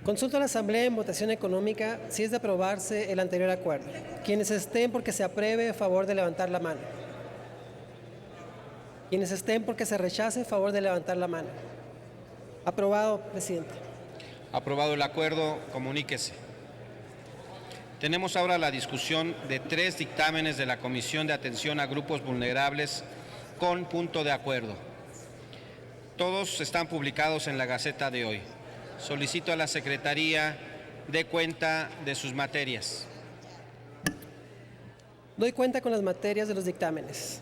Consulto a la Asamblea en votación económica si es de aprobarse el anterior acuerdo. Quienes estén porque se apruebe, a favor de levantar la mano. Quienes estén porque se rechace, a favor de levantar la mano. Aprobado, presidente. Aprobado el acuerdo, comuníquese. Tenemos ahora la discusión de 3 dictámenes de la Comisión de Atención a Grupos Vulnerables con punto de acuerdo. Todos están publicados en la Gaceta de hoy. Solicito a la Secretaría dé cuenta de sus materias. Doy cuenta con las materias de los dictámenes.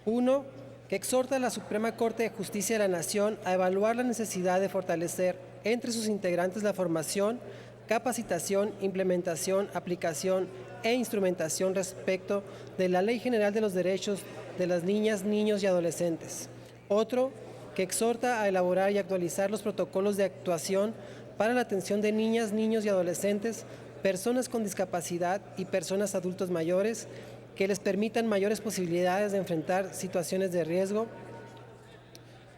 1. Que exhorta a la Suprema Corte de Justicia de la Nación a evaluar la necesidad de fortalecer entre sus integrantes la formación, capacitación, implementación, aplicación e instrumentación respecto de la Ley General de los Derechos de las Niñas, Niños y Adolescentes. Otro, que exhorta a elaborar y actualizar los protocolos de actuación para la atención de niñas, niños y adolescentes, personas con discapacidad y personas adultos mayores, que les permitan mayores posibilidades de enfrentar situaciones de riesgo.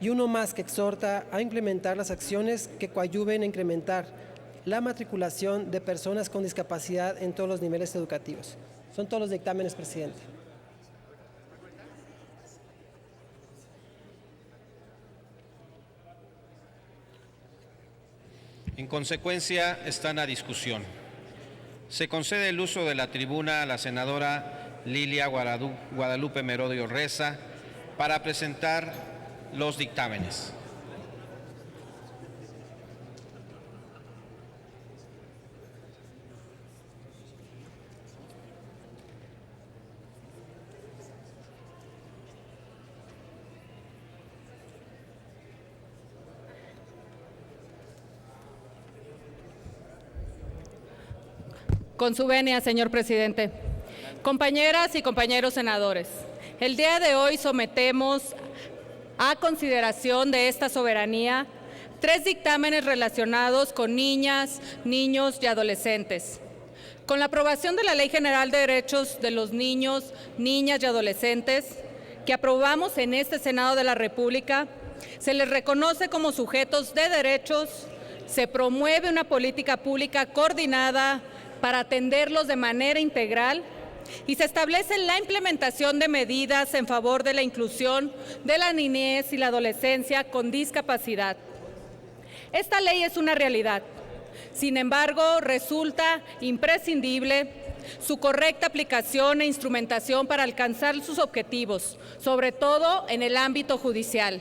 Y uno más, que exhorta a implementar las acciones que coadyuven a incrementar la matriculación de personas con discapacidad en todos los niveles educativos. Son todos los dictámenes, presidente. En consecuencia, están a discusión. Se concede el uso de la tribuna a la senadora Lilia Guadalupe Merodio Reza para presentar los dictámenes. Con su venia, señor presidente. Compañeras y compañeros senadores, el día de hoy sometemos a consideración de esta soberanía 3 dictámenes relacionados con niñas, niños y adolescentes. Con la aprobación de la Ley General de Derechos de los Niños, Niñas y Adolescentes, que aprobamos en este Senado de la República, se les reconoce como sujetos de derechos, se promueve una política pública coordinada para atenderlos de manera integral y se establece la implementación de medidas en favor de la inclusión de la niñez y la adolescencia con discapacidad. Esta ley es una realidad. Sin embargo, resulta imprescindible su correcta aplicación e instrumentación para alcanzar sus objetivos, sobre todo en el ámbito judicial.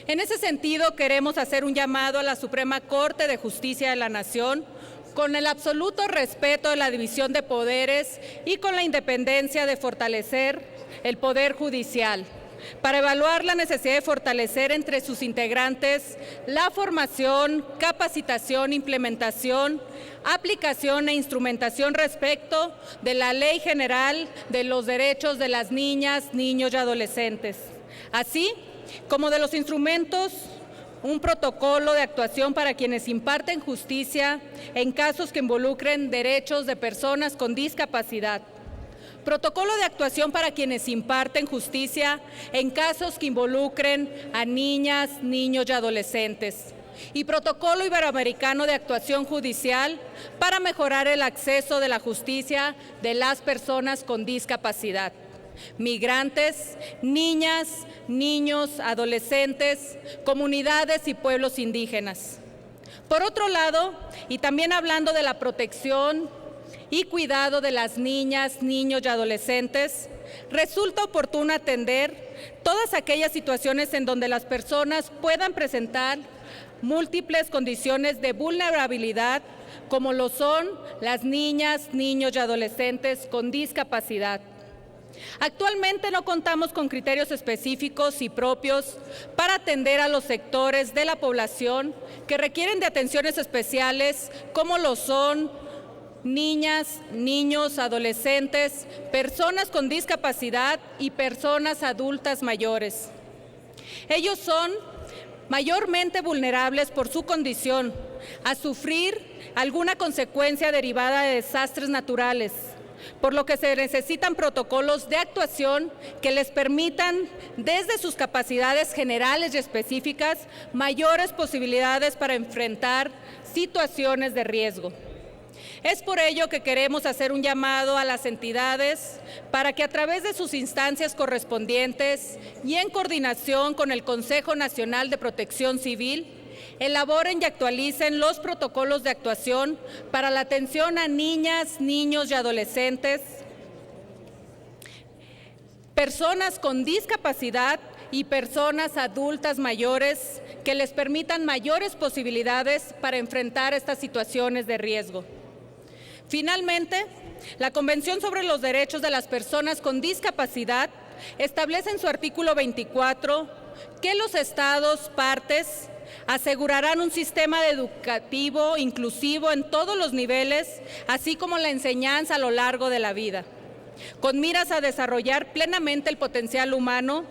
En ese sentido, queremos hacer un llamado a la Suprema Corte de Justicia de la Nación, con el absoluto respeto de la división de poderes y con la independencia de fortalecer el Poder Judicial, para evaluar la necesidad de fortalecer entre sus integrantes la formación, capacitación, implementación, aplicación e instrumentación respecto de la Ley General de los Derechos de las Niñas, Niños y Adolescentes, así como de los instrumentos, un protocolo de actuación para quienes imparten justicia en casos que involucren derechos de personas con discapacidad. Protocolo de actuación para quienes imparten justicia en casos que involucren a niñas, niños y adolescentes. Y protocolo iberoamericano de actuación judicial para mejorar el acceso de la justicia de las personas con discapacidad. Migrantes, niñas, niños, adolescentes, comunidades y pueblos indígenas. Por otro lado, y también hablando de la protección y cuidado de las niñas, niños y adolescentes, resulta oportuno atender todas aquellas situaciones en donde las personas puedan presentar múltiples condiciones de vulnerabilidad, como lo son las niñas, niños y adolescentes con discapacidad. Actualmente no contamos con criterios específicos y propios para atender a los sectores de la población que requieren de atenciones especiales, como lo son niñas, niños, adolescentes, personas con discapacidad y personas adultas mayores. Ellos son mayormente vulnerables por su condición a sufrir alguna consecuencia derivada de desastres naturales, por lo que se necesitan protocolos de actuación que les permitan, desde sus capacidades generales y específicas, mayores posibilidades para enfrentar situaciones de riesgo. Es por ello que queremos hacer un llamado a las entidades para que a través de sus instancias correspondientes y en coordinación con el Consejo Nacional de Protección Civil, elaboren y actualicen los protocolos de actuación para la atención a niñas, niños y adolescentes, personas con discapacidad y personas adultas mayores que les permitan mayores posibilidades para enfrentar estas situaciones de riesgo. Finalmente, la Convención sobre los Derechos de las Personas con Discapacidad establece en su artículo 24 que los Estados partes asegurarán un sistema educativo inclusivo en todos los niveles, así como la enseñanza a lo largo de la vida, con miras a desarrollar plenamente el potencial humano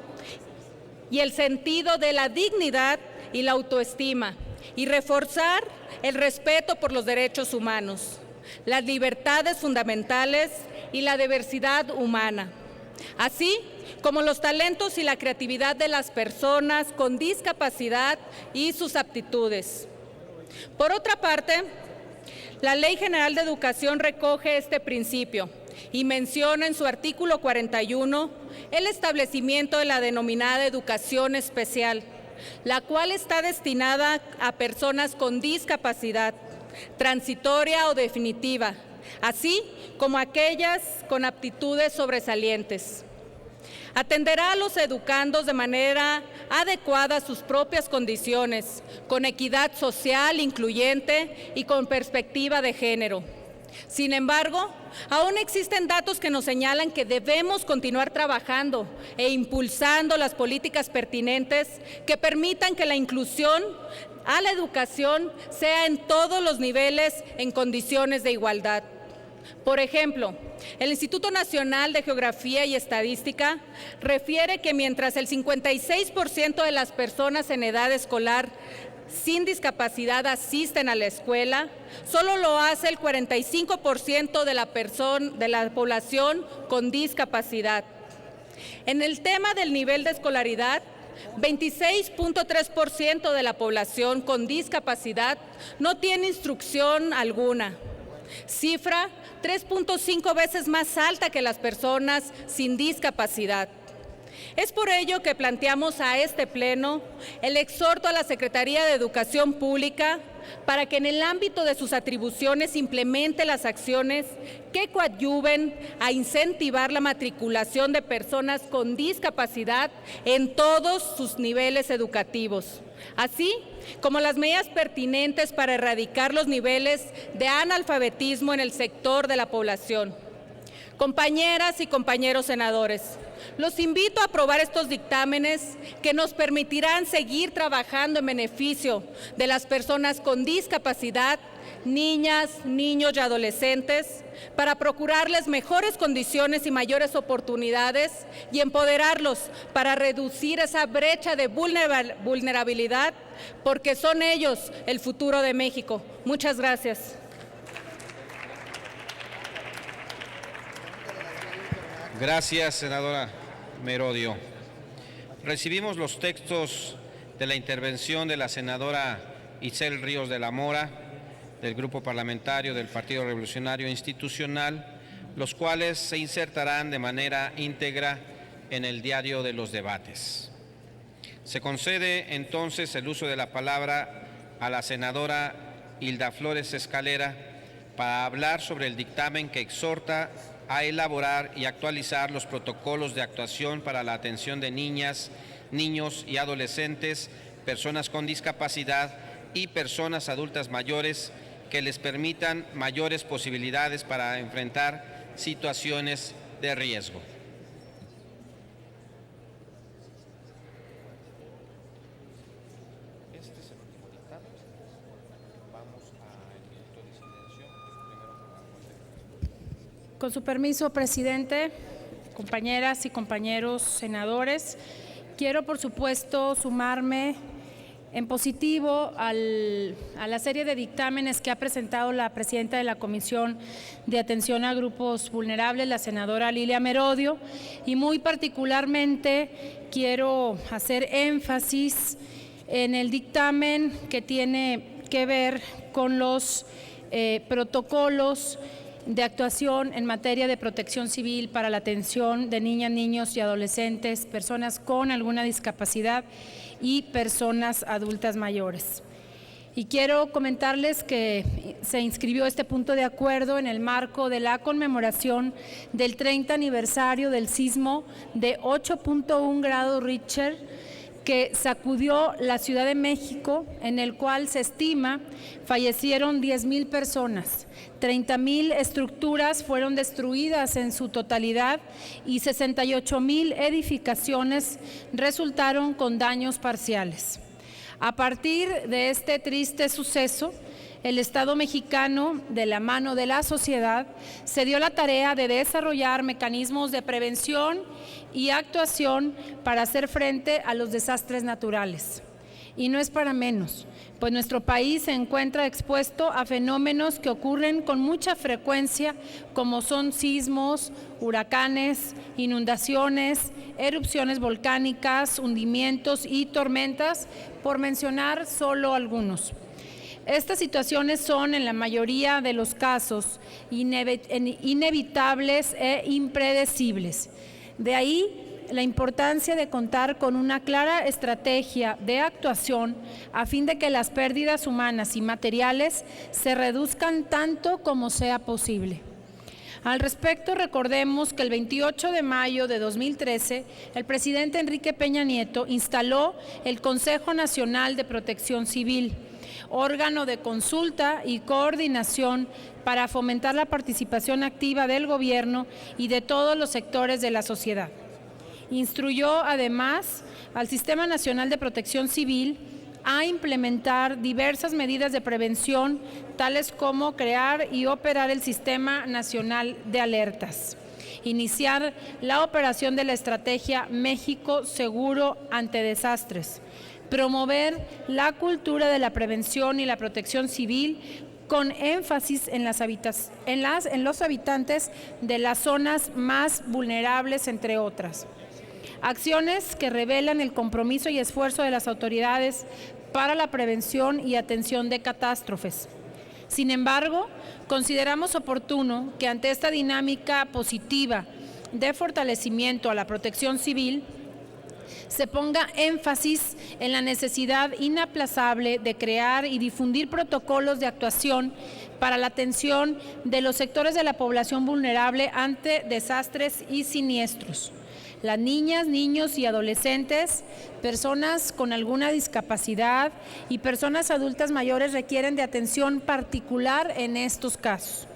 y el sentido de la dignidad y la autoestima, y reforzar el respeto por los derechos humanos, las libertades fundamentales y la diversidad humana, así como los talentos y la creatividad de las personas con discapacidad y sus aptitudes. Por otra parte, la Ley General de Educación recoge este principio y menciona en su artículo 41 el establecimiento de la denominada educación especial, la cual está destinada a personas con discapacidad transitoria o definitiva, así como aquellas con aptitudes sobresalientes. Atenderá a los educandos de manera adecuada a sus propias condiciones, con equidad social, incluyente y con perspectiva de género. Sin embargo, aún existen datos que nos señalan que debemos continuar trabajando e impulsando las políticas pertinentes que permitan que la inclusión a la educación sea en todos los niveles en condiciones de igualdad. Por ejemplo, el Instituto Nacional de Geografía y Estadística refiere que mientras el 56% de las personas en edad escolar sin discapacidad asisten a la escuela, solo lo hace el 45% de la población con discapacidad. En el tema del nivel de escolaridad, 26.3% de la población con discapacidad no tiene instrucción alguna. cifra 3.5 veces más alta que las personas sin discapacidad. Es por ello que planteamos a este Pleno el exhorto a la Secretaría de Educación Pública para que en el ámbito de sus atribuciones implemente las acciones que coadyuven a incentivar la matriculación de personas con discapacidad en todos sus niveles educativos, así como las medidas pertinentes para erradicar los niveles de analfabetismo en el sector de la población. Compañeras y compañeros senadores, los invito a aprobar estos dictámenes que nos permitirán seguir trabajando en beneficio de las personas con discapacidad, niñas, niños y adolescentes, para procurarles mejores condiciones y mayores oportunidades y empoderarlos para reducir esa brecha de vulnerabilidad, porque son ellos el futuro de México. Muchas gracias. Gracias, senadora Merodio. Recibimos los textos de la intervención de la senadora Itzel Ríos de la Mora, del Grupo Parlamentario del Partido Revolucionario Institucional, los cuales se insertarán de manera íntegra en el diario de los debates. Se concede entonces el uso de la palabra a la senadora Hilda Flores Escalera para hablar sobre el dictamen que exhorta a elaborar y actualizar los protocolos de actuación para la atención de niñas, niños y adolescentes, personas con discapacidad y personas adultas mayores que les permitan mayores posibilidades para enfrentar situaciones de riesgo. Con su permiso, presidente, compañeras y compañeros senadores, quiero, por supuesto, sumarme en positivo a la serie de dictámenes que ha presentado la presidenta de la Comisión de Atención a Grupos Vulnerables, la senadora Lilia Merodio, y muy particularmente quiero hacer énfasis en el dictamen que tiene que ver con los protocolos de actuación en materia de protección civil para la atención de niñas, niños y adolescentes, personas con alguna discapacidad y personas adultas mayores. Y quiero comentarles que se inscribió este punto de acuerdo en el marco de la conmemoración del 30 aniversario del sismo de 8.1 grados Richter que sacudió la Ciudad de México, en el cual se estima fallecieron 10,000 personas, 30,000 estructuras fueron destruidas en su totalidad y 68,000 edificaciones resultaron con daños parciales. A partir de este triste suceso, el Estado mexicano, de la mano de la sociedad, se dio la tarea de desarrollar mecanismos de prevención y actuación para hacer frente a los desastres naturales. Y no es para menos, pues nuestro país se encuentra expuesto a fenómenos que ocurren con mucha frecuencia, como son sismos, huracanes, inundaciones, erupciones volcánicas, hundimientos y tormentas, por mencionar solo algunos. Estas situaciones son, en la mayoría de los casos, inevitables e impredecibles. De ahí la importancia de contar con una clara estrategia de actuación a fin de que las pérdidas humanas y materiales se reduzcan tanto como sea posible. Al respecto, recordemos que el 28 de mayo de 2013, el presidente Enrique Peña Nieto instaló el Consejo Nacional de Protección Civil, órgano de consulta y coordinación para fomentar la participación activa del gobierno y de todos los sectores de la sociedad. Instruyó además al Sistema Nacional de Protección Civil a implementar diversas medidas de prevención, tales como crear y operar el Sistema Nacional de Alertas, iniciar la operación de la estrategia México Seguro ante Desastres, promover la cultura de la prevención y la protección civil con énfasis en los habitantes de las zonas más vulnerables, entre otras. Acciones que revelan el compromiso y esfuerzo de las autoridades para la prevención y atención de catástrofes. Sin embargo, consideramos oportuno que ante esta dinámica positiva de fortalecimiento a la protección civil, se ponga énfasis en la necesidad inaplazable de crear y difundir protocolos de actuación para la atención de los sectores de la población vulnerable ante desastres y siniestros. Las niñas, niños y adolescentes, personas con alguna discapacidad y personas adultas mayores requieren de atención particular en estos casos.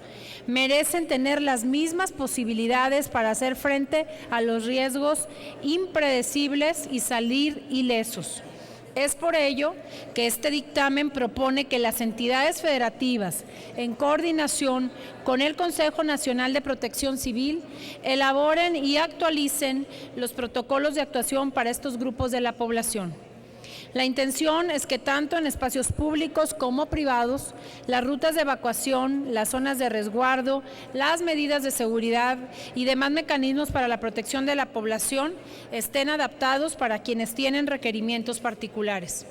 Merecen tener las mismas posibilidades para hacer frente a los riesgos impredecibles y salir ilesos. Es por ello que este dictamen propone que las entidades federativas, en coordinación con el Consejo Nacional de Protección Civil, elaboren y actualicen los protocolos de actuación para estos grupos de la población. La intención es que tanto en espacios públicos como privados, las rutas de evacuación, las zonas de resguardo, las medidas de seguridad y demás mecanismos para la protección de la población estén adaptados para quienes tienen requerimientos particulares.